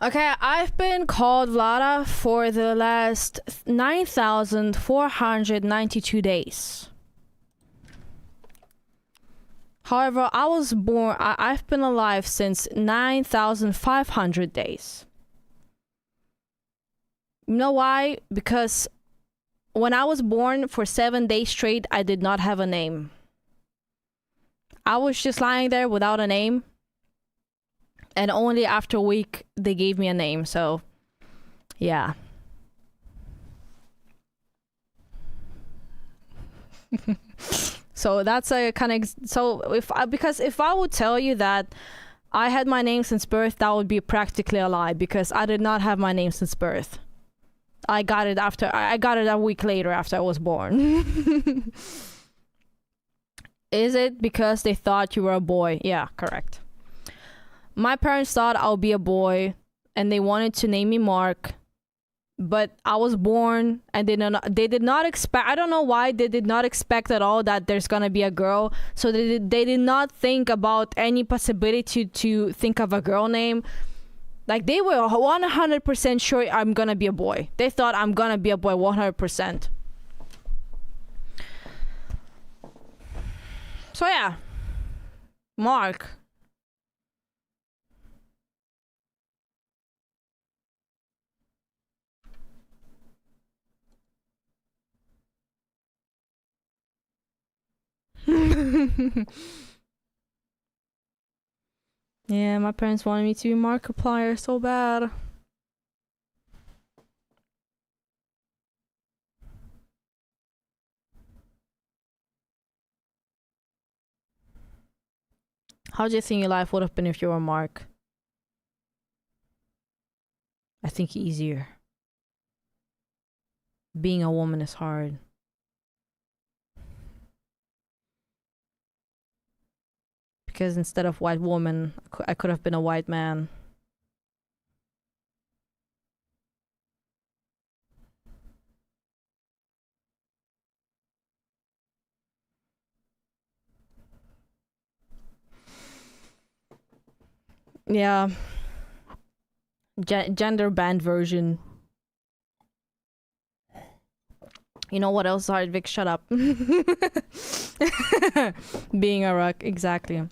Speaker 1: Okay, I've been called Vlada for the last 9,492 days. However, I was born, I've been alive since 9,500 days. You know why? Because when I was born, for 7 days straight, I did not have a name. I was just lying there without a name. And only after a week, they gave me a name, so yeah. So that's a kind of, because if I would tell you that I had my name since birth, that would be practically a lie, because I did not have my name since birth. I got it a week later after I was born. Is it because they thought you were a boy? Yeah, correct. My parents thought I'll be a boy, and they wanted to name me Mark, but I was born, and they did not expect, I don't know why they did not expect at all that there's gonna be a girl, so they did not think about any possibility to think of a girl name. Like, they were 100% sure I'm gonna be a boy. They thought I'm gonna be a boy 100%. So yeah, Mark. Yeah, my parents wanted me to be Markiplier so bad. How do you think your life would have been if you were Mark? I think easier. being a woman is hard. Because instead of white woman, I could have been a white man. Yeah. Gender band version. You know what else, hard, Vic? Shut up. Being a rock, exactly.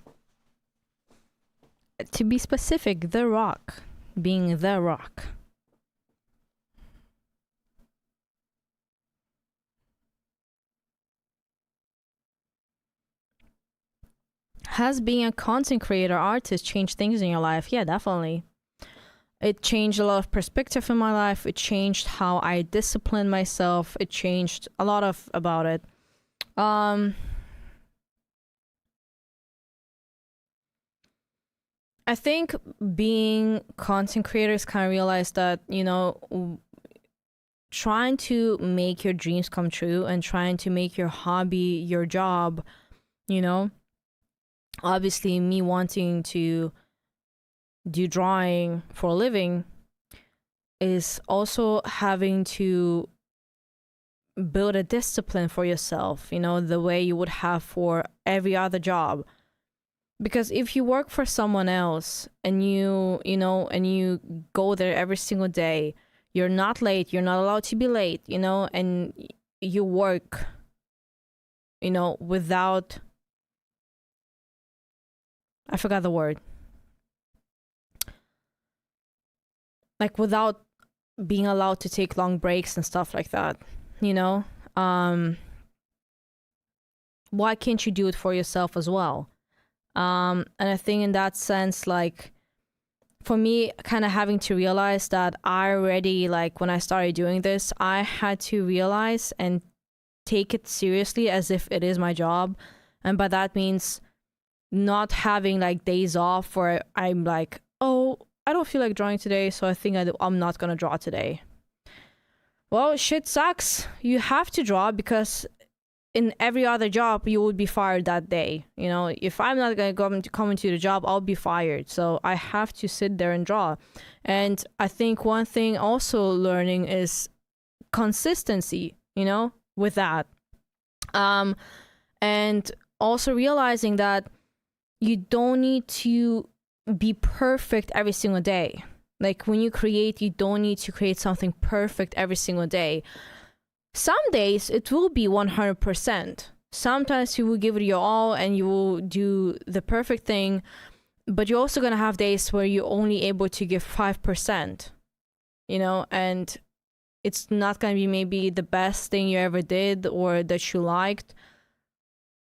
Speaker 1: To be specific, The Rock. Being The Rock. Has being a content creator artist changed things in your life? Yeah, definitely. It changed a lot of perspective in my life. It changed how I discipline myself. It changed a lot of about it. I think being content creators kind of realized that, you know, trying to make your dreams come true and trying to make your hobby your job, you know, obviously me wanting to do drawing for a living is also having to build a discipline for yourself, you know, the way you would have for every other job. Because if you work for someone else and you know, and you go there every single day, you're not late, you're not allowed to be late, you know, and you work, you know, without, I forgot the word, like without being allowed to take long breaks and stuff like that, you know, why can't you do it for yourself as well? And I think in that sense, like, for me, kind of having to realize that I already, like, when I started doing this, I had to realize and take it seriously as if it is my job. And by that means not having, like, days off where I'm like, oh, I don't feel like drawing today, so I think I'm not gonna draw today. Well, shit sucks. You have to draw because in every other job you would be fired that day. You know, if I'm not gonna come into the job, I'll be fired. So I have to sit there and draw. And I think one thing also learning is consistency, you know, with that. And also realizing that you don't need to be perfect every single day. Like when you create, you don't need to create something perfect every single day. Some days it will be 100%. Sometimes you will give it your all and you will do the perfect thing, but you're also going to have days where you're only able to give 5%, you know, and it's not going to be maybe the best thing you ever did or that you liked,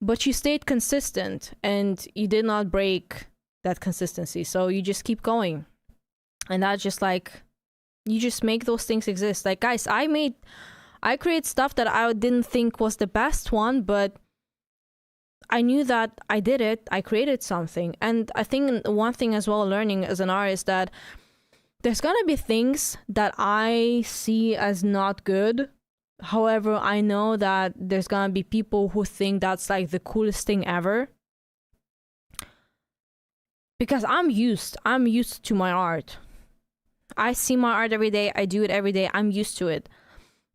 Speaker 1: but you stayed consistent and you did not break that consistency. So you just keep going. And that's just like, you just make those things exist. Like, guys, I create stuff that I didn't think was the best one, but I knew that I did it. I created something. And I think one thing as well, learning as an artist, that there's going to be things that I see as not good. However, I know that there's going to be people who think that's like the coolest thing ever. Because I'm used to my art. I see my art every day. I do it every day. I'm used to it.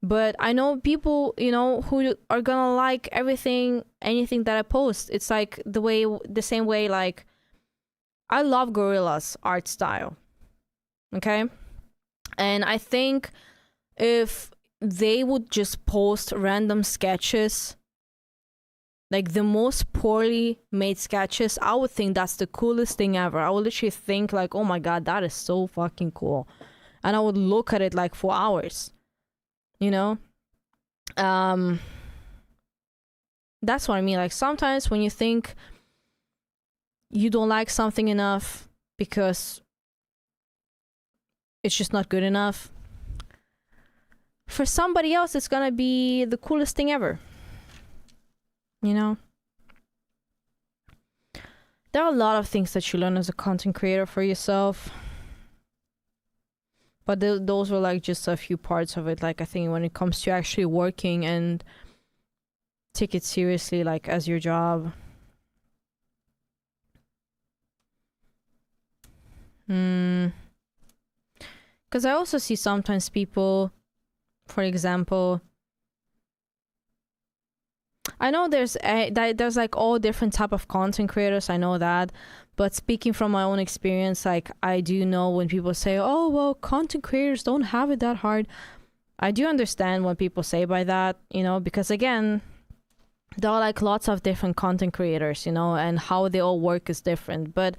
Speaker 1: But I know people, you know, who are gonna like anything that I post. It's like the same way, like, I love Gorilla's art style. Okay? And I think if they would just post random sketches, like the most poorly made sketches, I would think that's the coolest thing ever. I would literally think like, oh my god, that is so fucking cool. And I would look at it like for hours. You know, that's what I mean. Like sometimes when you think you don't like something enough because it's just not good enough, for somebody else it's gonna be the coolest thing ever. You know, there are a lot of things that you learn as a content creator for yourself. But those were like just a few parts of it. Like I think when it comes to actually working and take it seriously, like as your job. Because I also see sometimes people, for example, I know there's like all different type of content creators. I know that, but speaking from my own experience, like I do know when people say, "Oh, well, content creators don't have it that hard." I do understand what people say by that, you know, because again, there are like lots of different content creators, you know, and how they all work is different. But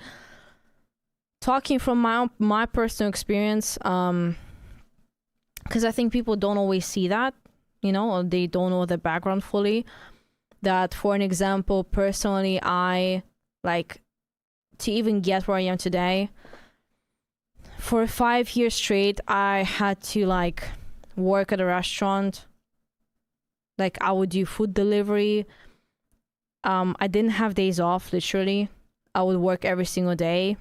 Speaker 1: talking from my personal experience, because I think people don't always see that, you know, or they don't know the background fully. That, for an example, personally, I like to even get where I am today. For 5 years straight, I had to like work at a restaurant. Like I would do food delivery. I didn't have days off, literally. I would work every single day.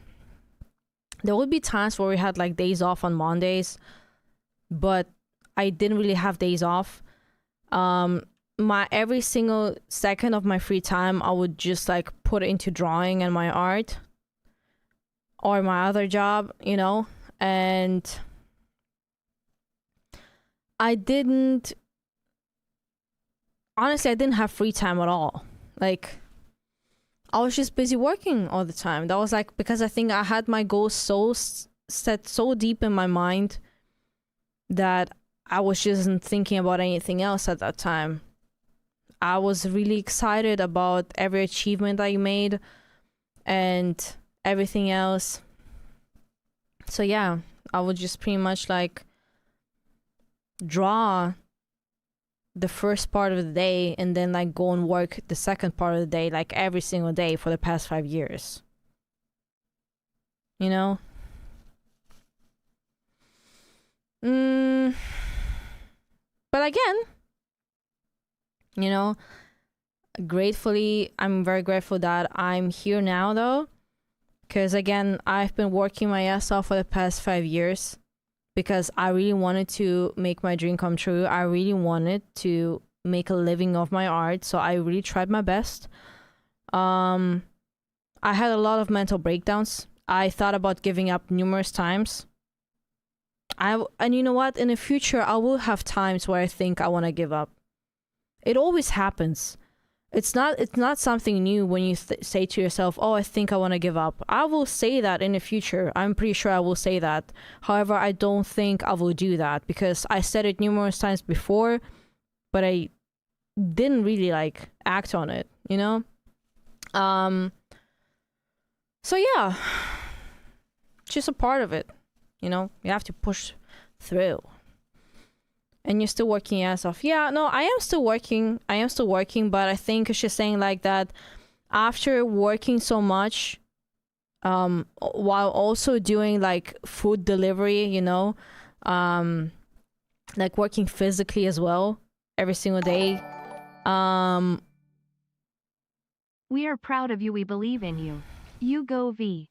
Speaker 1: There would be times where we had like days off on Mondays, but I didn't really have days off. My every single second of my free time, I would just like put into drawing and my art or my other job, you know, and I didn't have free time at all. Like I was just busy working all the time. That was like because I think I had my goals set so deep in my mind that I was just not thinking about anything else at that time. I was really excited about every achievement I made and everything else. So yeah, I would just pretty much like draw the first part of the day and then like go and work the second part of the day, like every single day for the past 5 years. You know? But again, you know, I'm very grateful that I'm here now though. Because again, I've been working my ass off for the past 5 years because I really wanted to make my dream come true. I really wanted to make a living of my art. So I really tried my best. I had a lot of mental breakdowns. I thought about giving up numerous times. And you know what? In the future, I will have times where I think I want to give up. It always happens. It's not something new when you say to yourself, "Oh, I think I want to give up." I will say that in the future. I'm pretty sure I will say that. However, I don't think I will do that because I said it numerous times before, but I didn't really like act on it, you know? So yeah, just a part of it, you know? You have to push through. And you're still working your ass off. Yeah, no, I am still working, but I think it's just saying like that after working so much, while also doing like food delivery, you know, like working physically as well every single day.
Speaker 2: We are proud of you. We believe in you. You go V.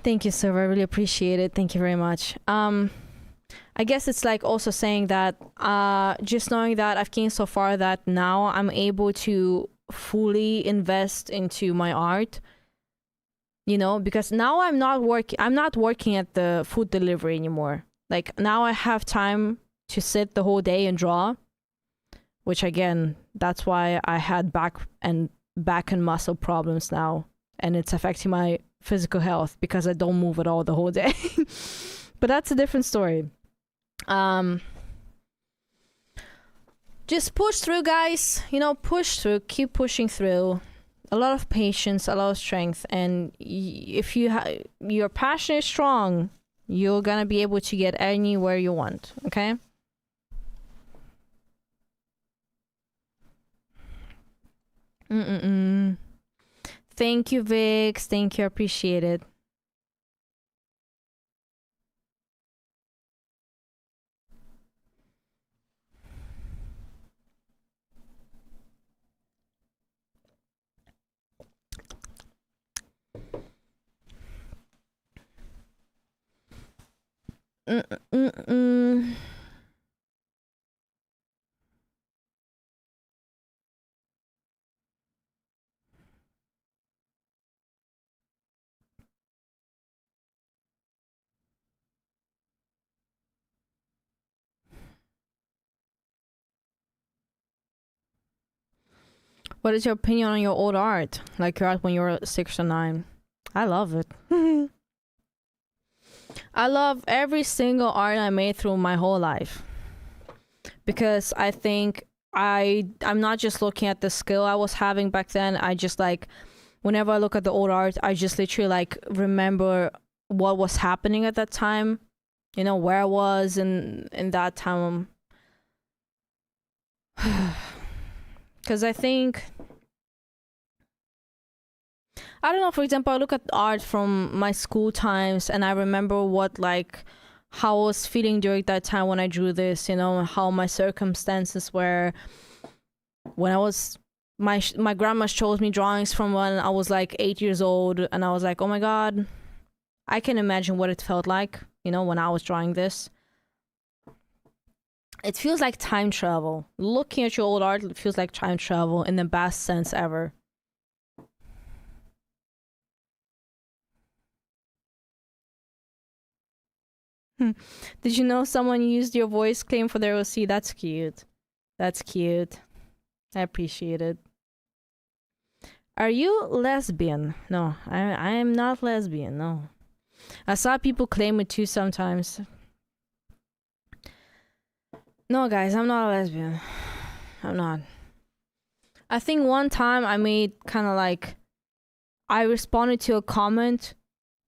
Speaker 1: Thank you, sir. I really appreciate it. Thank you very much. I guess it's like also saying that just knowing that I've came so far that now I'm able to fully invest into my art, you know, because now I'm not working at the food delivery anymore. Like now I have time to sit the whole day and draw, which again, that's why I had back and muscle problems now, and it's affecting my physical health because I don't move at all the whole day. But that's a different story. Just push through, guys, you know, push through, keep pushing through. A lot of patience, a lot of strength, and if your passion is strong, you're gonna be able to get anywhere you want. Okay. Thank you, Vix. Thank you. I appreciate it. What is your opinion on your old art? Like your art when you were 6 or 9? I love it. I love every single art I made through my whole life. Because I think I'm not just looking at the skill I was having back then. I just like, whenever I look at the old art, I just literally like remember what was happening at that time. You know, where I was in that time. Because I think, I don't know, for example, I look at art from my school times and I remember what, like, how I was feeling during that time when I drew this, you know, how my circumstances were. When I was, my grandma showed me drawings from when I was like 8 years old, and I was like, oh my god, I can imagine what it felt like, you know, when I was drawing this. It feels like time travel. Looking at your old art, it feels like time travel in the best sense ever. Did you know someone used your voice claim for their OC? That's cute. That's cute. I appreciate it. Are you lesbian? No, I am not lesbian, no. I saw people claim it too sometimes. No, guys, I'm not a lesbian. I'm not. I think one time I made kind of like, I responded to a comment,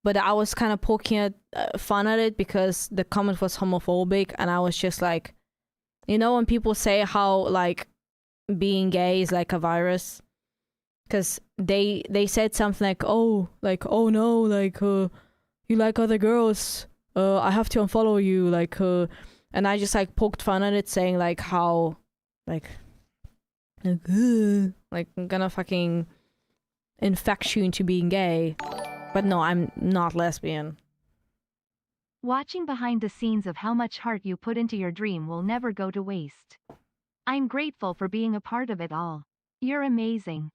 Speaker 1: but I was kind of poking at fun at it because the comment was homophobic, and I was just like, you know, when people say how like being gay is like a virus, because they said something like, oh no, like you like other girls, I have to unfollow you, like and I just like poked fun at it, saying like how like I'm gonna fucking infect you into being gay. But no, I'm not lesbian.
Speaker 2: Watching behind the scenes of how much heart you put into your dream will never go to waste. I'm grateful for being a part of it all. You're amazing.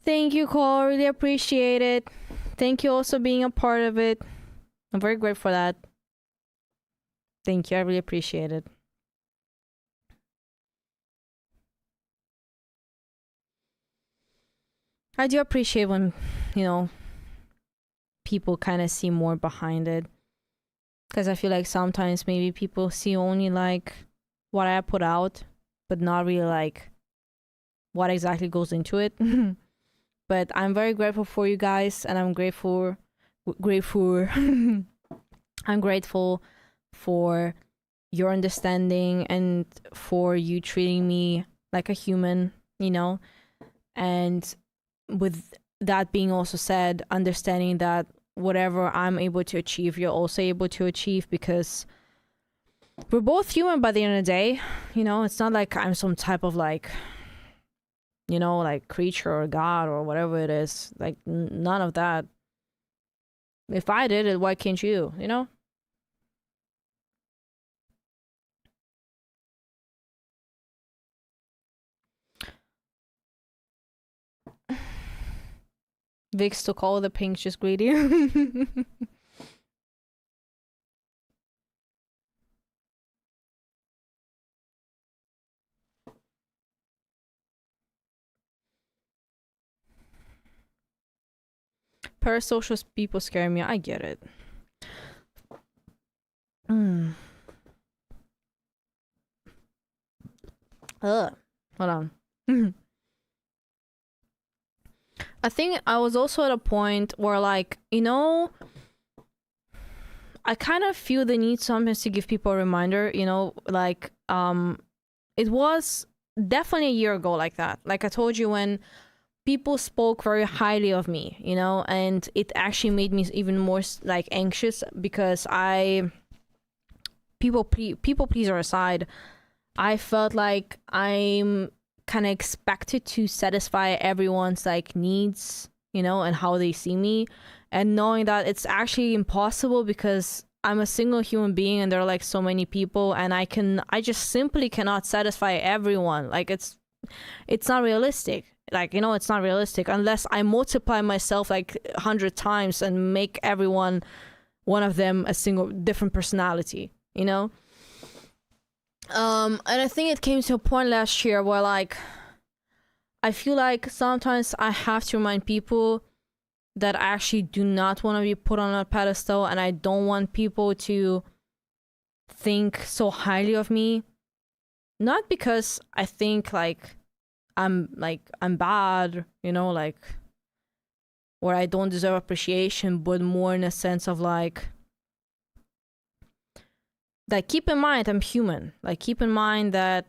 Speaker 1: Thank you, Cole. I really appreciate it. Thank you also being a part of it. I'm very grateful for that. Thank you. I really appreciate it. I do appreciate when, you know, people kind of see more behind it. Because I feel like sometimes maybe people see only like what I put out, but not really like what exactly goes into it. But I'm very grateful for you guys, and I'm grateful I'm grateful for your understanding and for you treating me like a human, you know. And with that being also said, understanding that whatever I'm able to achieve, you're also able to achieve, because we're both human by the end of the day. You know, it's not like I'm some type of like, you know, like creature or god or whatever it is. Like none of that. If I did it, why can't you? You know? Vix took all the pinks, just greedy. Parasocial people scare me. I get it. Hold on. I think I was also at a point where, like, you know, I kind of feel the need sometimes to give people a reminder, you know, like, it was definitely a year ago like that. Like I told you, when people spoke very highly of me, you know, and it actually made me even more like anxious, because people pleaser aside, I felt like I'm kind of expected to satisfy everyone's like needs, you know, and how they see me, and knowing that it's actually impossible, because I'm a single human being and there are like so many people, and I just simply cannot satisfy everyone. Like it's not realistic. Like, you know, it's not realistic unless I multiply myself like 100 times and make everyone, one of them, a single different personality, you know? And I think it came to a point last year where like I feel like sometimes I have to remind people that I actually do not want to be put on a pedestal, and I don't want people to think so highly of me. Not because I think like I'm bad, you know, like, or I don't deserve appreciation, but more in a sense of like keep in mind I'm human. Like, keep in mind that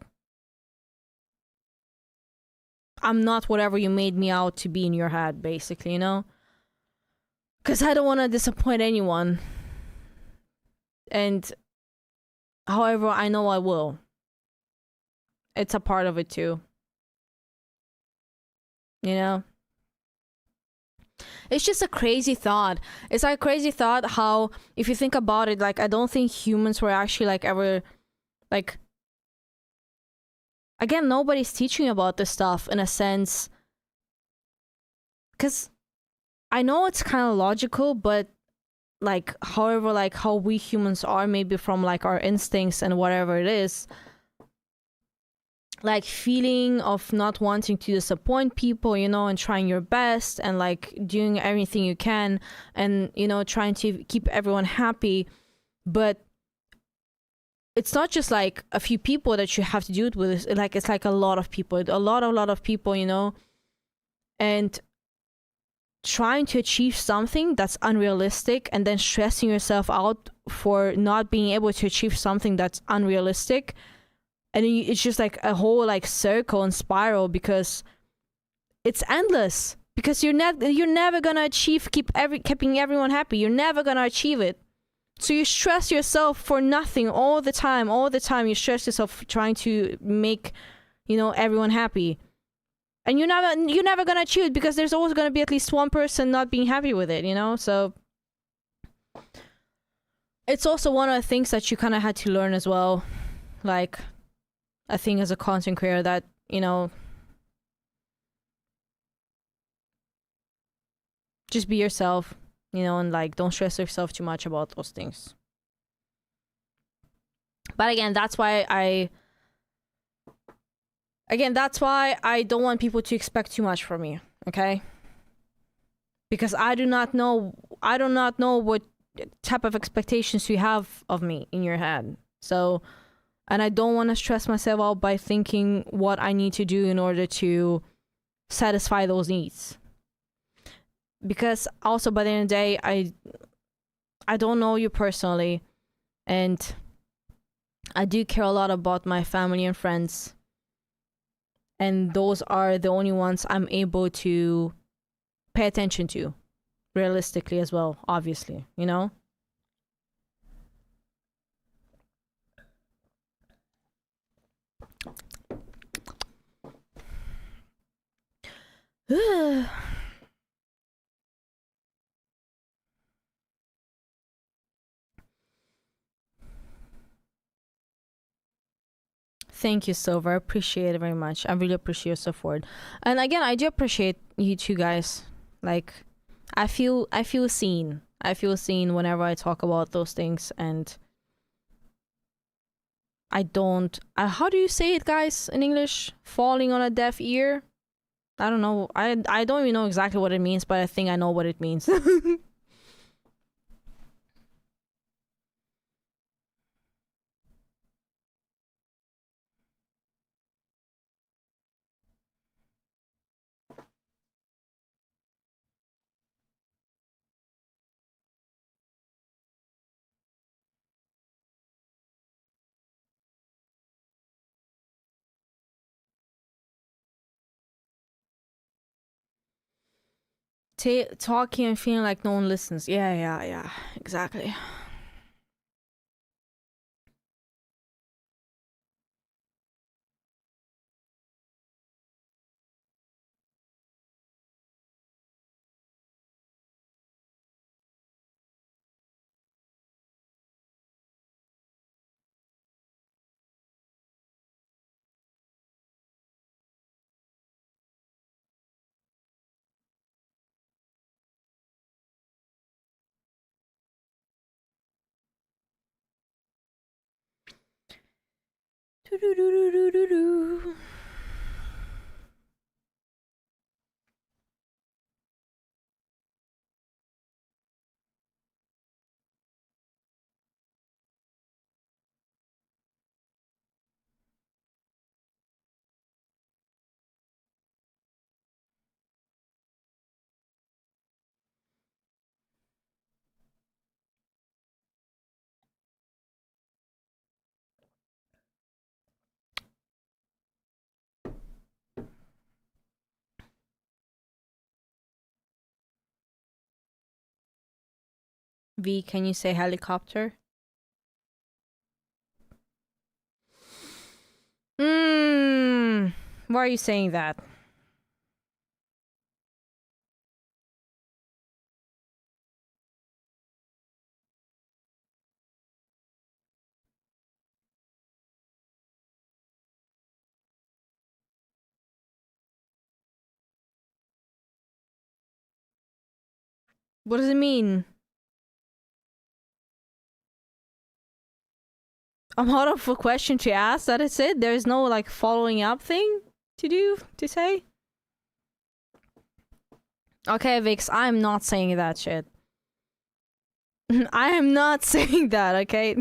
Speaker 1: I'm not whatever you made me out to be in your head, basically, you know? Because I don't want to disappoint anyone. And however, I know I will. It's a part of it too. You know? It's just a crazy thought. It's like a crazy thought how, if you think about it, like, I don't think humans were actually like ever, like, again, nobody's teaching about this stuff in a sense. Because I know it's kind of logical, but like, however, like how we humans are, maybe from like our instincts and whatever it is, like feeling of not wanting to disappoint people, you know, and trying your best and like doing everything you can and, you know, trying to keep everyone happy. But it's not just like a few people that you have to do it with. It's like a lot of people, a lot of people, you know, and trying to achieve something that's unrealistic and then stressing yourself out for not being able to achieve something that's unrealistic. And it's just like a whole like circle and spiral, because it's endless, because you're never gonna achieve keeping everyone happy. You're never gonna achieve it. So you stress yourself for nothing all the time. You stress yourself trying to make, you know, everyone happy. And you're never gonna achieve it, because there's always gonna be at least one person not being happy with it, you know? So it's also one of the things that you kind of had to learn as well. Like, I think as a content creator that, you know, just be yourself, you know, and like don't stress yourself too much about those things. But again, that's why I don't want people to expect too much from me, okay? Because I do not know what type of expectations you have of me in your head. So, and I don't want to stress myself out by thinking what I need to do in order to satisfy those needs. Because also, by the end of the day, I don't know you personally, and I do care a lot about my family and friends. And those are the only ones I'm able to pay attention to, realistically as well, obviously, you know? Thank you, Silver. I appreciate it very much. I really appreciate your support. And again, I do appreciate you two guys. Like, I feel seen. I feel seen whenever I talk about those things, and I don't. How do you say it, guys, in English? Falling on a deaf ear? I don't know. I don't even know exactly what it means, but I think I know what it means. Talking and feeling like no one listens. Yeah. Exactly. Do-do-do-do-do-do. V, can you say helicopter? Why are you saying that? What does it mean? I'm out of a question to ask. That is it. There's no like following up thing to say. Okay, Vix, I'm not saying that shit. I am not saying that. Okay.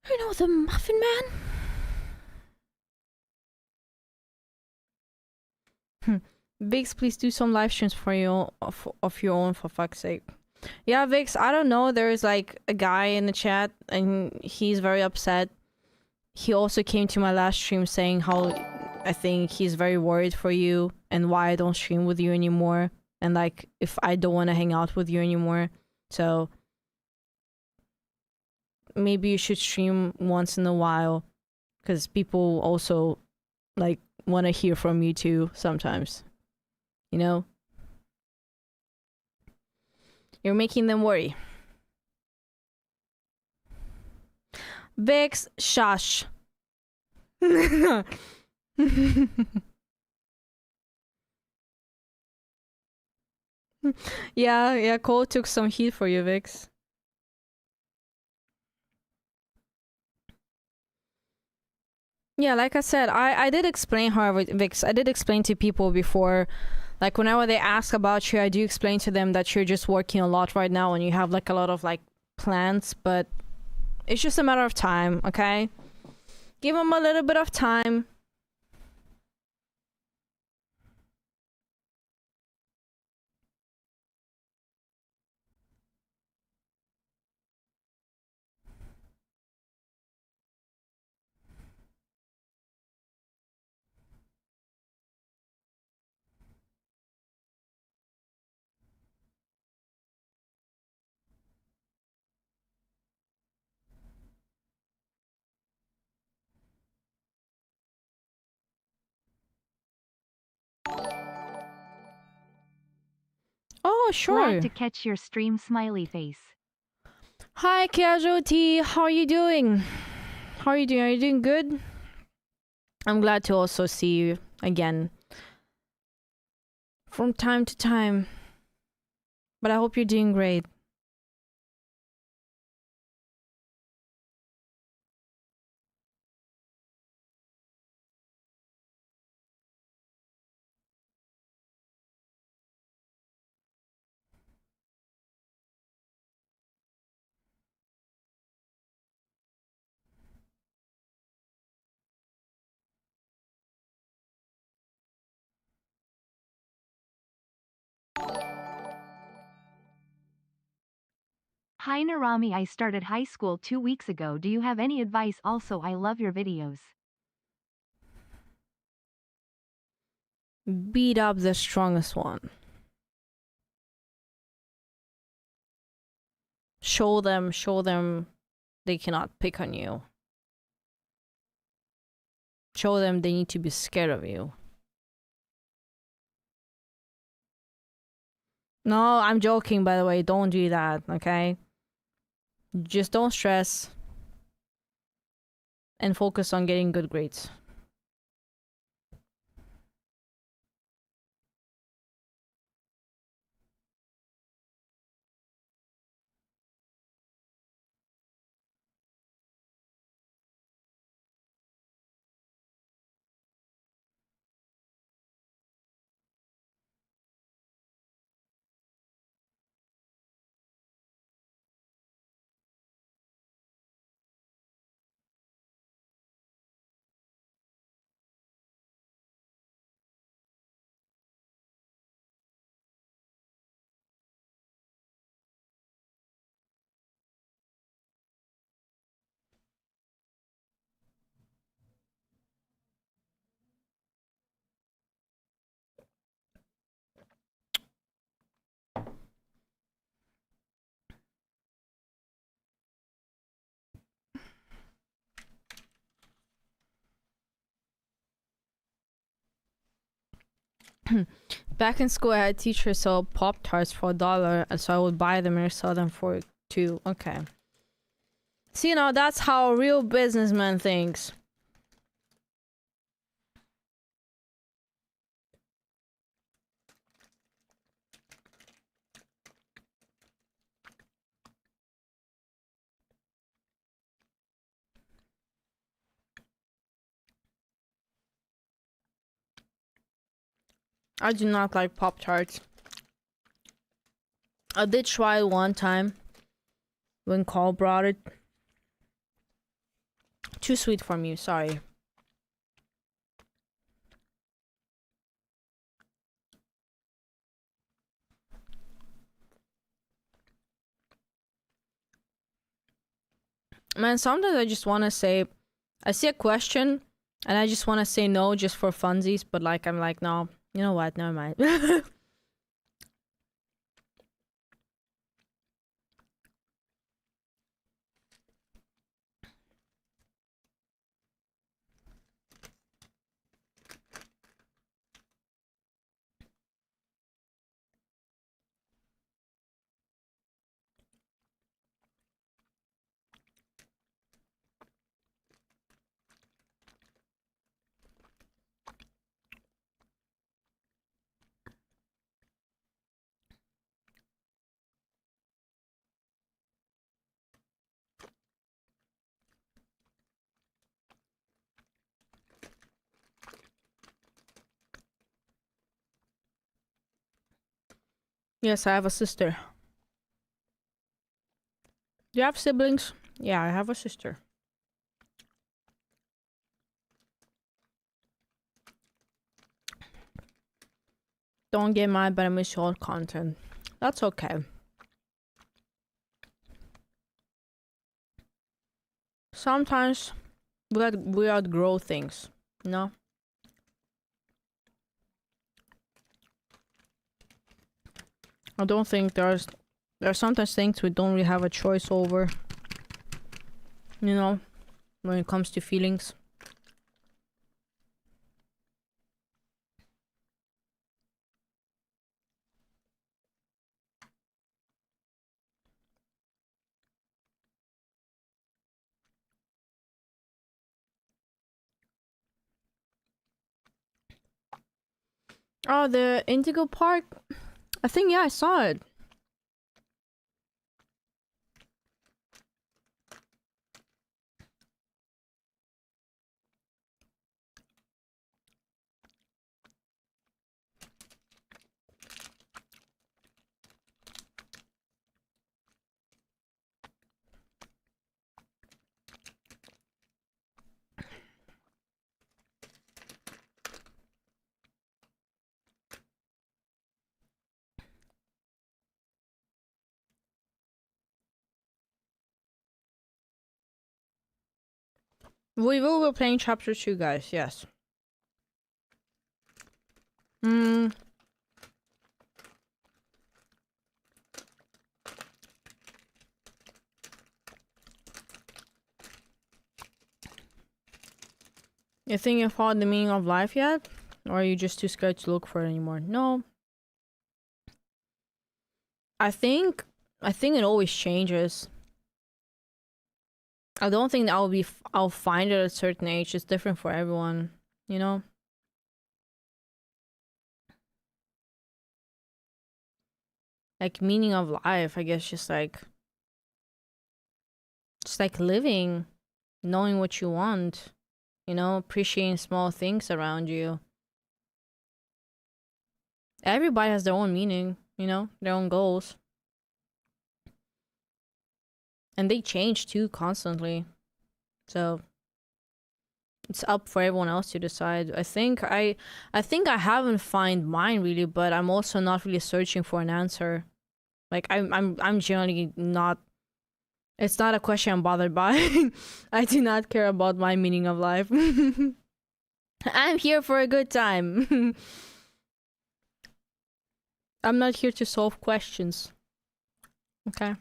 Speaker 1: You know the Muffin Man? Vix, please do some live streams for you of your own, for fuck's sake. Yeah, Vix, I don't know. There's like a guy in the chat and he's very upset. He also came to my last stream saying how I think he's very worried for you and why I don't stream with you anymore. And like if I don't want to hang out with you anymore. So maybe you should stream once in a while, because people also like want to hear from you too sometimes, you know. You're making them worry. Vix, shush. Yeah, Cole took some heat for you, Vix. Yeah, like I said, I did explain, however, Vix, I did explain to people before, like whenever they ask about you, I do explain to them that you're just working a lot right now and you have like a lot of like plans, but it's just a matter of time, okay? Give them a little bit of time. Oh, sure.
Speaker 2: Glad to catch your stream, smiley face.
Speaker 1: Hi, Casualty. How are you doing? How are you doing? Are you doing good? I'm glad to also see you again from time to time. But I hope you're doing great.
Speaker 2: Hi Narami, I started high school 2 weeks ago. Do you have any advice? Also, I love your videos.
Speaker 1: Beat up the strongest one. Show them they cannot pick on you. show them they need to be scared of you. No, I'm joking, by the way. Don't do that, okay? Just don't stress and focus on getting good grades. Back in school, I had teachers sell Pop-Tarts for $1, and so I would buy them and sell them for $2. Okay. See, you know, that's how a real businessman thinks. I do not like Pop-Tarts. I did try it one time when Carl brought it. Too sweet for me, sorry. Man, sometimes I just want to say, I see a question and I just want to say no just for funsies, but like I'm like, no, you know what, never mind. Yes, I have a sister. Do you have siblings? Yeah, I have a sister. Don't get mad, but I miss your content. That's okay. Sometimes we outgrow things, you know? I don't think there are sometimes things we don't really have a choice over, you know, when it comes to feelings. Oh, the Indigo Park? I think, yeah, I saw it. We will be playing chapter 2, guys, yes. You think you found the meaning of life yet? Or are you just too scared to look for it anymore? No. I think it always changes. I don't think that I'll find it at a certain age. It's different for everyone, you know? Like meaning of life, I guess just like living, knowing what you want, you know, appreciating small things around you. Everybody has their own meaning, you know, their own goals. And they change too constantly. So it's up for everyone else to decide. I think I haven't found mine really, but I'm also not really searching for an answer. Like I'm generally not. It's not a question I'm bothered by. I do not care about my meaning of life. I'm here for a good time. I'm not here to solve questions. Okay.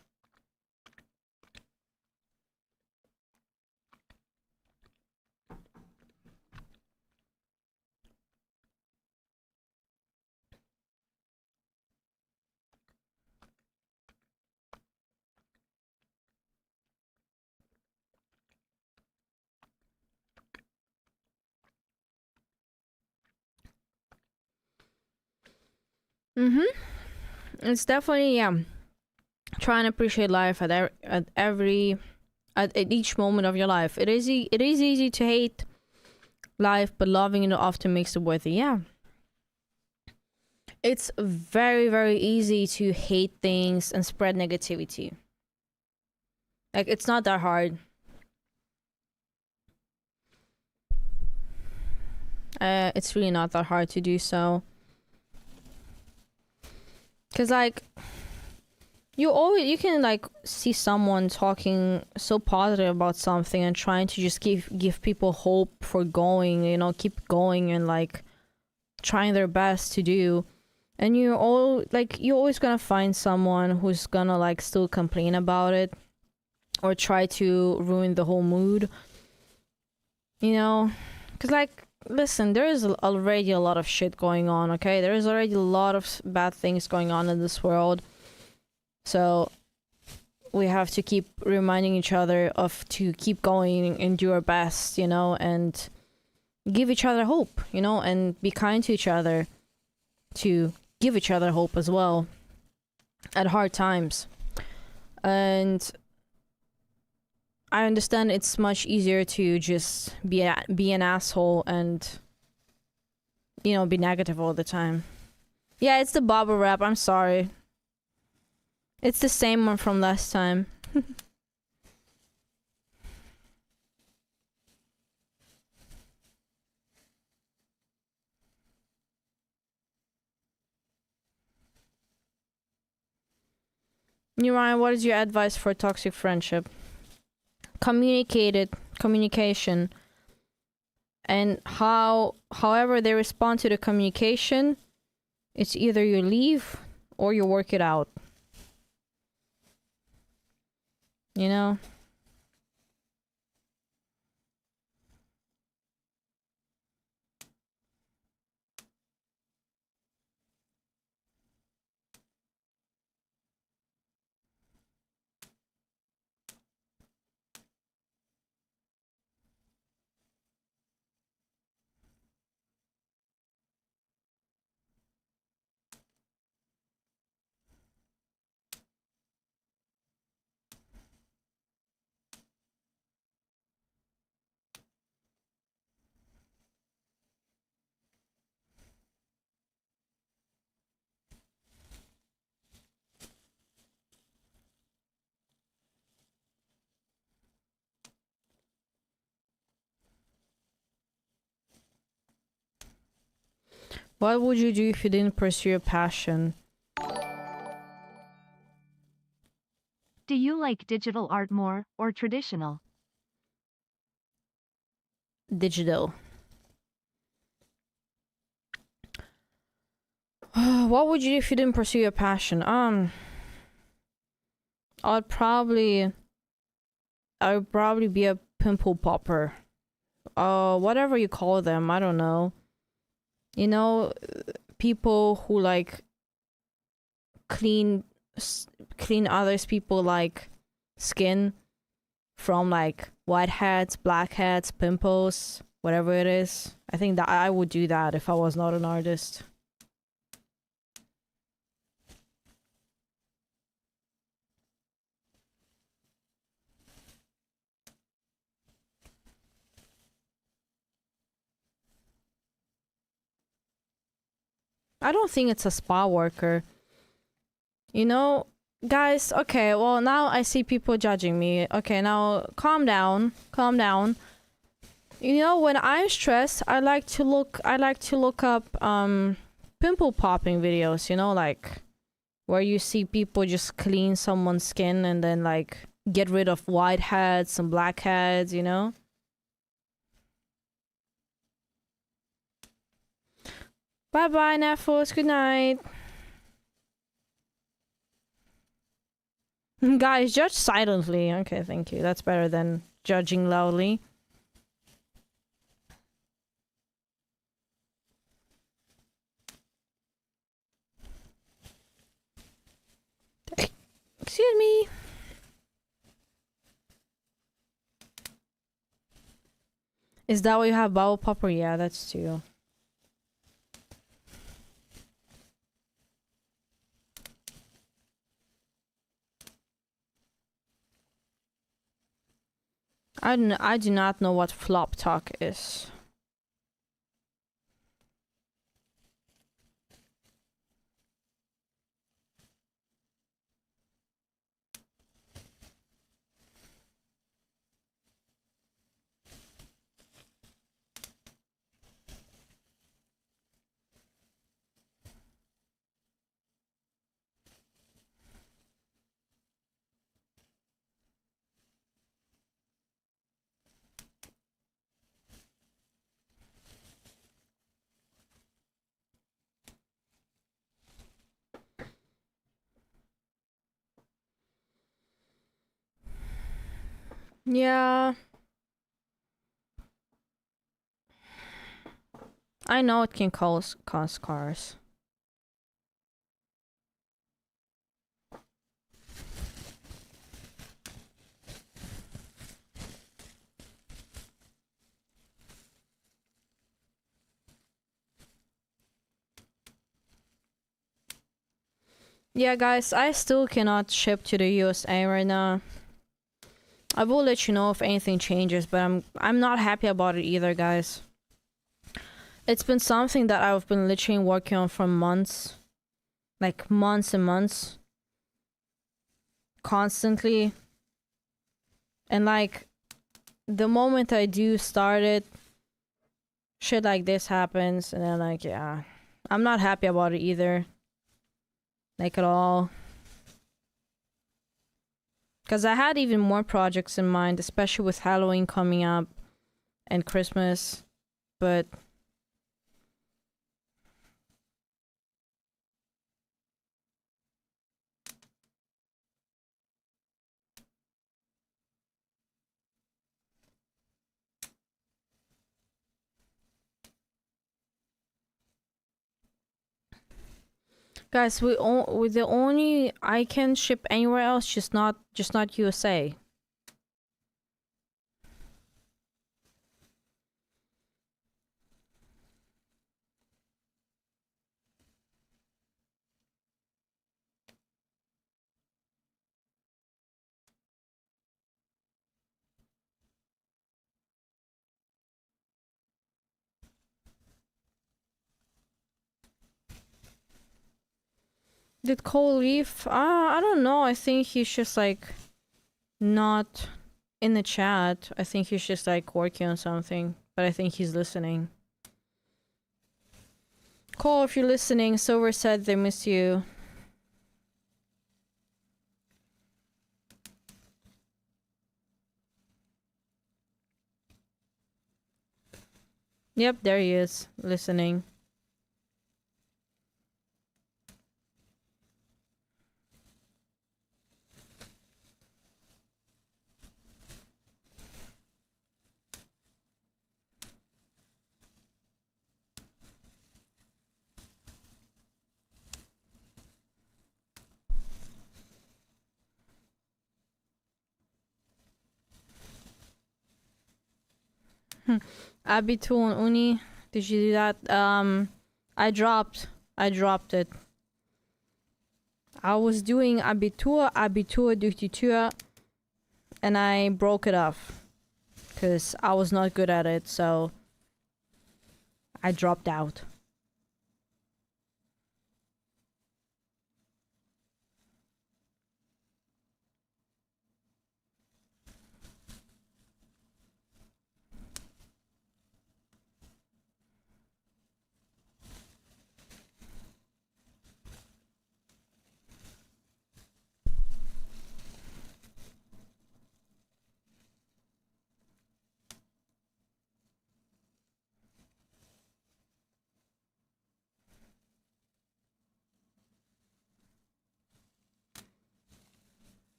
Speaker 1: It's definitely trying to appreciate life at each moment of your life. It is easy to hate life, but loving it often makes it worth it. Yeah. It's very, very easy to hate things and spread negativity. Like, it's not that hard. It's really not that hard to do so. Cause like, you can like see someone talking so positive about something and trying to just give people hope for going, you know, keep going and like trying their best to do. And you're always gonna find someone who's gonna like still complain about it or try to ruin the whole mood. You know, cause like, listen, there is already a lot of shit going on. Okay, there is already a lot of bad things going on in this world. So we have to keep reminding each other to keep going and do our best, you know, and give each other hope, you know, and be kind to each other, to give each other hope as well at hard times. And I understand it's much easier to just be an asshole and, you know, be negative all the time. Yeah, it's the bobble wrap. I'm sorry. It's the same one from last time. Ryan, what is your advice for a toxic friendship? Communication. And however they respond to the communication, it's either you leave or you work it out. You know? What would you do if you didn't pursue your passion?
Speaker 2: Do you like digital art more or traditional?
Speaker 1: Digital. What would you do if you didn't pursue your passion? I would probably be a pimple popper whatever you call them, I don't know. You know, people who like clean others people like skin from like whiteheads, blackheads, pimples, whatever it is. I think that I would do that if I was not an artist. I don't think it's a spa worker. You know, guys, okay, well now I see people judging me. Okay, now calm down. Calm down. You know, when I'm stressed, I like to look up pimple popping videos, you know, like where you see people just clean someone's skin and then like get rid of whiteheads and blackheads, you know? Bye bye, Nefos. Good night. Guys, judge silently. Okay, thank you. That's better than judging loudly. Excuse me. Is that what you have, bowel popper? Yeah, that's too. I do not know what flop talk is. Yeah. I know it can cause scars. Yeah, guys, I still cannot ship to the USA right now. I will let you know if anything changes, but I'm not happy about it either, guys. It's been something that I've been literally working on for months. Like months and months. Constantly. And like the moment I do start it, shit like this happens, and then like, yeah. I'm not happy about it either. Like at all. Because I had even more projects in mind, especially with Halloween coming up and Christmas. But guys, with the only I can ship anywhere else, just not USA. Did Cole leave? I don't know. I think he's just like not in the chat. I think he's just like working on something, but I think he's listening. Cole, if you're listening, Silver said they miss you. Yep, there he is, listening. Abitur and Uni. Did you do that? I dropped it. I was doing Abitur durch die Tür, and I broke it off because I was not good at it, so I dropped out.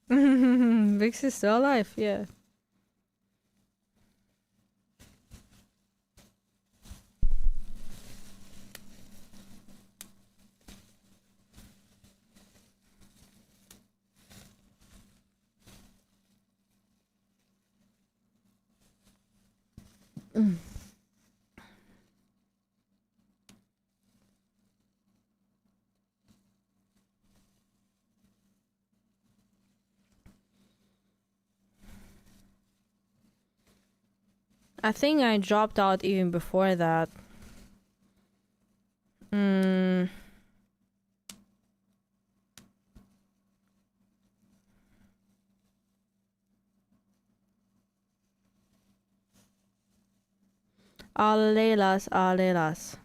Speaker 1: Vix is still alive, yeah. I think I dropped out even before that. Alelas.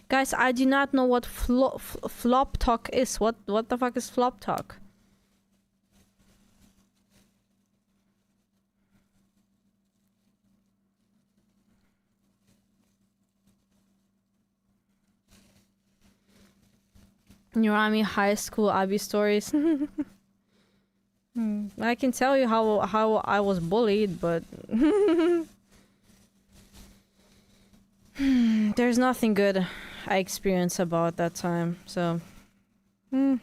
Speaker 1: Guys, I do not know what flop talk is. What the fuck is flop talk? Nurami high school Abby stories. I can tell you how I was bullied, but there's nothing good I experienced about that time, so I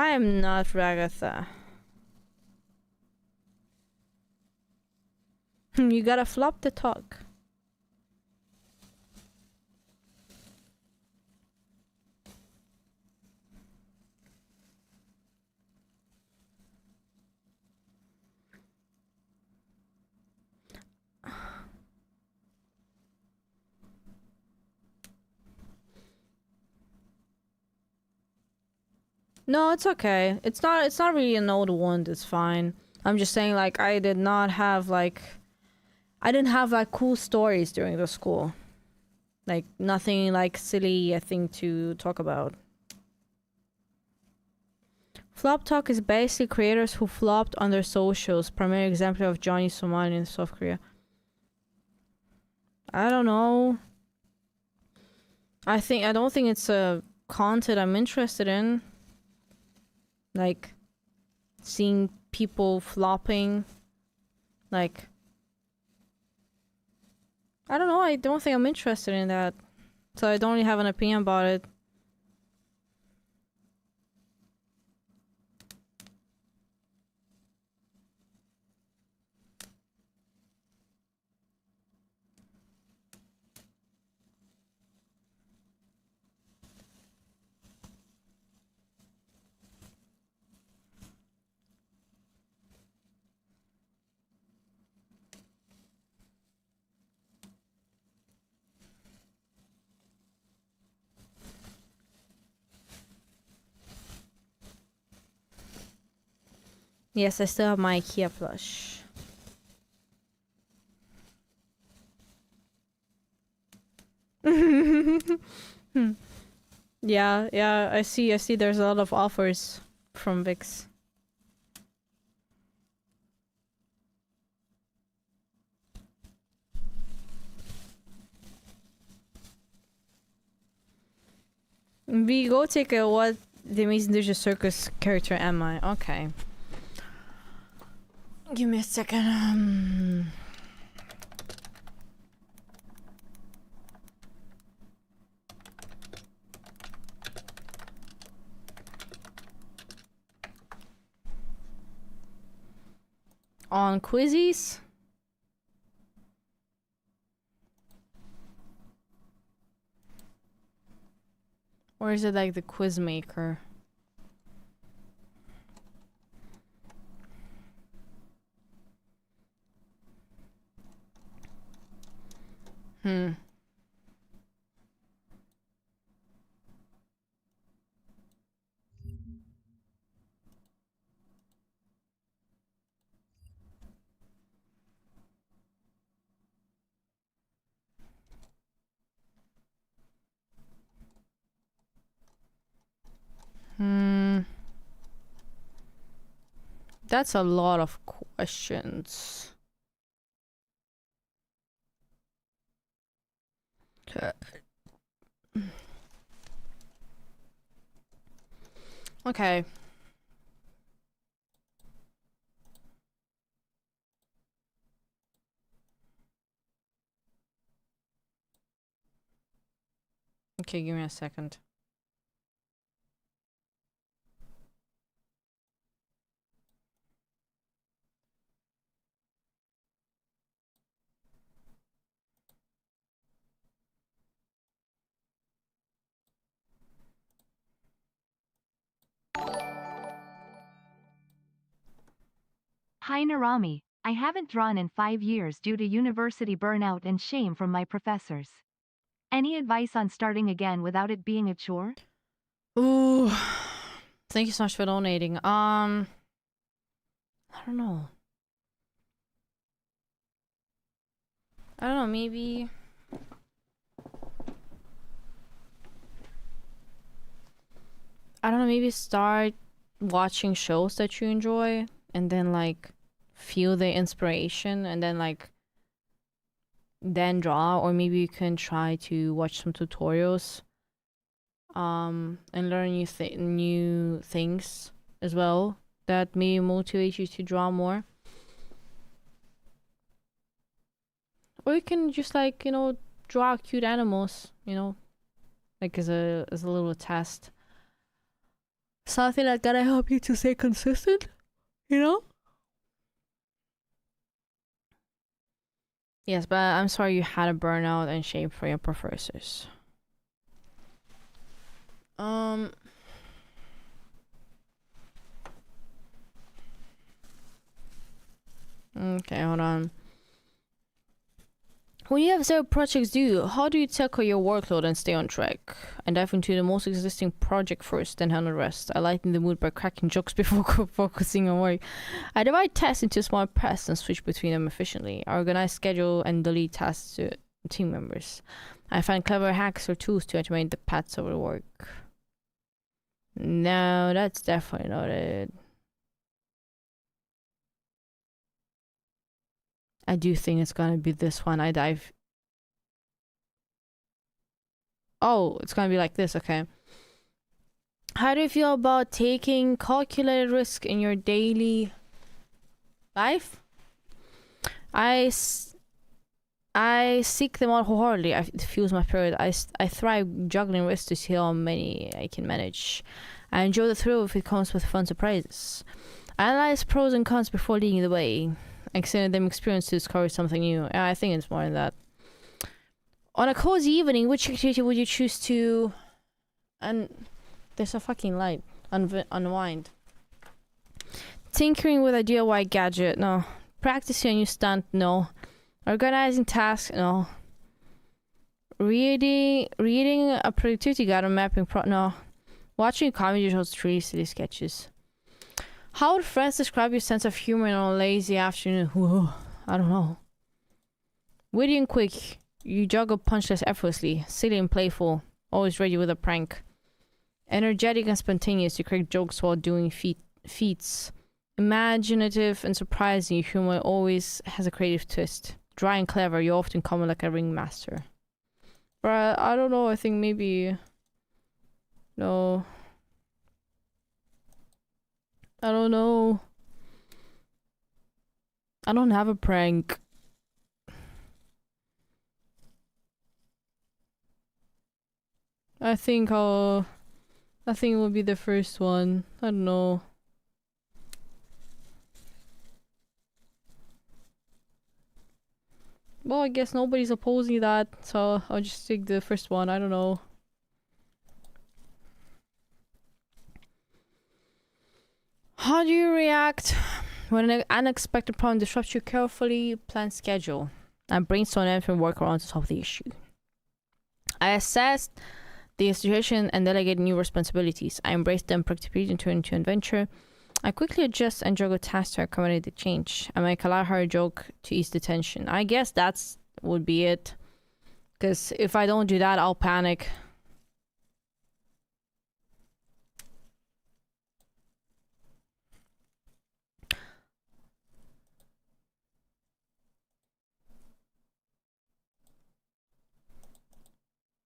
Speaker 1: am not Ragatha. You gotta flop the talk. No, it's okay. It's not really an old wound, it's fine. I'm just saying, like, I didn't have like cool stories during the school. Like, nothing like silly, I think, to talk about. Flop talk is basically creators who flopped on their socials. Primary example of Johnny Somali in South Korea. I don't know. I don't think it's a content I'm interested in. Like, seeing people flopping. Like, I don't know, I don't think I'm interested in that. So I don't really have an opinion about it. Yes, I still have my IKEA plush. Yeah, I see there's a lot of offers from Vix. We go take a what the Amazing Digital Circus character am I? Okay. Give me a second. On quizzes? Or is it like the quiz maker? Hmm. Hmm. That's a lot of questions. Okay. Okay, give me a second.
Speaker 2: Hi Narami, I haven't drawn in 5 years due to university burnout and shame from my professors. Any advice on starting again without it being a chore?
Speaker 1: Ooh. Thank you so much for donating. I don't know. Maybe maybe start watching shows that you enjoy and then like feel the inspiration and then like then draw, or maybe you can try to watch some tutorials and learn new things as well that may motivate you to draw more. Or you can just like, draw cute animals, like as a little test. Something that's gonna help you to stay consistent, you know? Yes, but I'm sorry you had a burnout and shame for your professors. Okay, hold on. When you have several projects due, how do you tackle your workload and stay on track? And dive into the most existing project first, then handle the rest. I lighten the mood by cracking jokes before focusing on work. I divide tasks into small parts and switch between them efficiently. I organize schedule and delete tasks to team members. I find clever hacks or tools to automate the paths over work. No, that's definitely not it. I do think it's gonna be this one. I dive. Oh, it's gonna be like this, okay. How do you feel about taking calculated risk in your daily life? I seek them out wholeheartedly. It fuels my spirit. I thrive juggling risks to see how many I can manage. I enjoy the thrill if it comes with fun surprises. I analyze pros and cons before leading the way. Extended them experience to discover something new. I think it's more than that. On a cozy evening, which activity would you choose to... And there's a fucking light. Unwind. Tinkering with a DIY gadget, no. Practicing a new stunt, no. Organizing tasks, no. Reading a productivity guide on mapping, no. Watching comedy shows, 3 silly sketches. How would friends describe your sense of humor on a lazy afternoon? Whoa, I don't know. Witty and quick, you juggle punchless effortlessly. Silly and playful, always ready with a prank. Energetic and spontaneous, you crack jokes while doing feats. Imaginative and surprising, your humor always has a creative twist. Dry and clever, you often come like a ringmaster. But I don't know, I think maybe No. I don't know. I don't have a prank. I think it will be the first one. I don't know. Well, I guess nobody's opposing that, so I'll just take the first one. I don't know. How do you react when an unexpected problem disrupts your carefully planned schedule? I brainstorm different workarounds to solve the issue. I assessed the situation and delegate new responsibilities. I embrace the unpredictability and turn into an adventure. I quickly adjust and juggle tasks to accommodate the change. I make a lighthearted joke to ease the tension. I guess that's would be it. Because if I don't do that, I'll panic.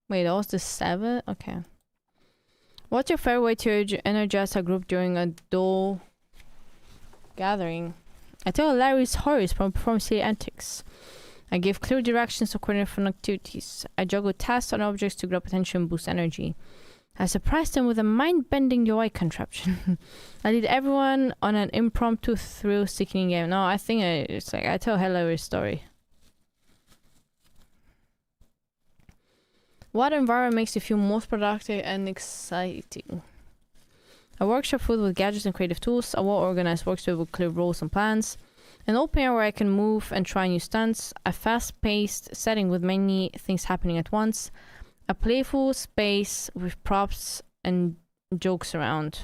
Speaker 1: Wait, that was the 7? Okay. What's your favorite way to energize a group during a dull gathering? I tell hilarious stories from perform silly antics. I give clear directions to coordinate fun activities. I juggle tasks and objects to grab attention and boost energy. I surprise them with a mind-bending UI contraption. I lead everyone on an impromptu thrill-seeking game. No, I think it's like I tell a hilarious story. What environment makes you feel most productive and exciting? A workshop filled with gadgets and creative tools. A well-organized workspace with clear roles and plans. An open area where I can move and try new stunts. A fast-paced setting with many things happening at once. A playful space with props and jokes around.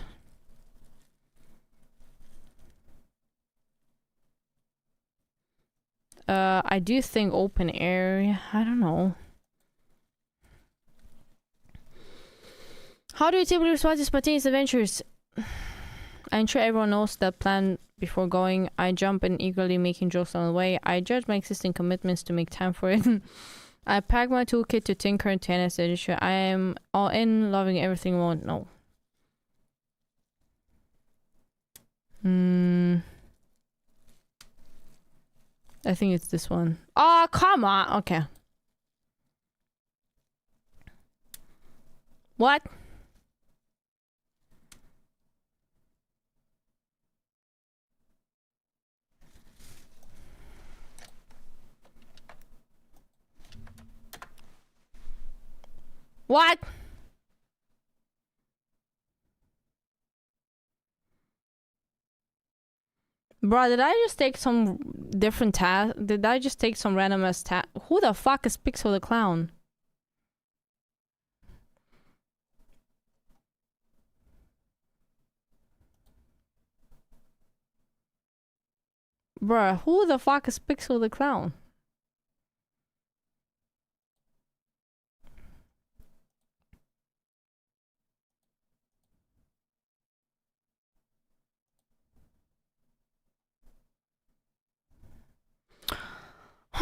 Speaker 1: I do think open area. I don't know. How do you typically respond to spontaneous adventures? I ensure everyone knows the plan before going. I jump in eagerly, making jokes on the way. I judge my existing commitments to make time for it. I pack my toolkit to tinker and to enhance the issue. I am all in, loving everything I won't know. I think it's this one. Oh, come on. Okay. What? What? Bro, did I just take some different task? Did I just take some random ass task? Who the fuck is Pixel the Clown? Bruh, who the fuck is Pixel the Clown?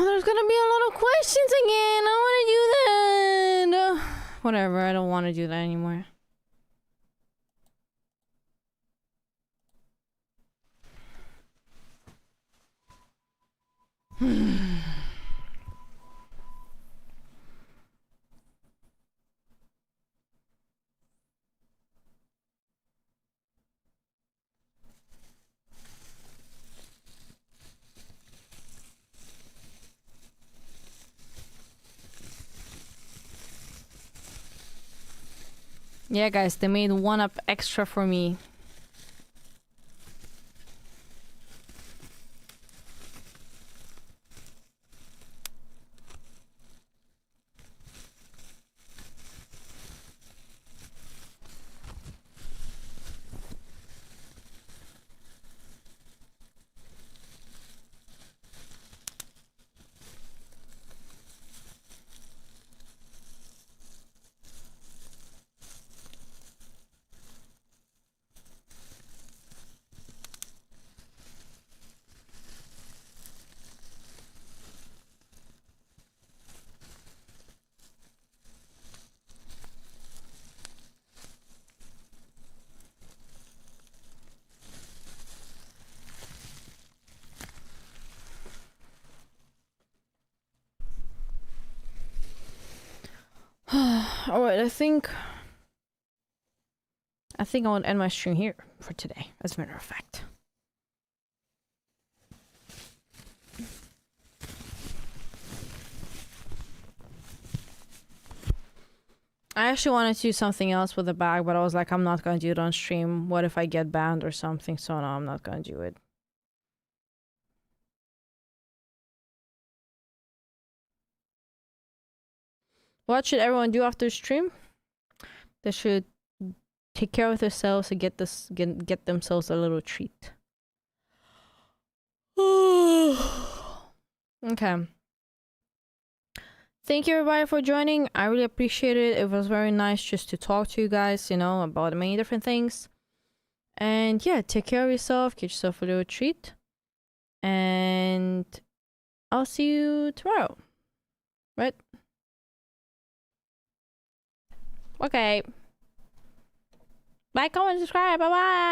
Speaker 1: Oh, there's gonna be a lot of questions again. I wanna do that. Whatever, I don't wanna do that anymore. Yeah, guys, they made one up extra for me. All right, I think I want to end my stream here for today, as a matter of fact. I actually wanted to do something else with the bag, but I was like, I'm not gonna do it on stream. What if I get banned or something? So no, I'm not gonna do it. What should everyone do after stream? They should take care of themselves and get themselves a little treat. Okay. Thank you everybody for joining. I really appreciate it. It was very nice just to talk to you guys, you know, about many different things. And yeah, take care of yourself. Get yourself a little treat. And I'll see you tomorrow. Right? Okay. Like, comment, subscribe. Bye-bye.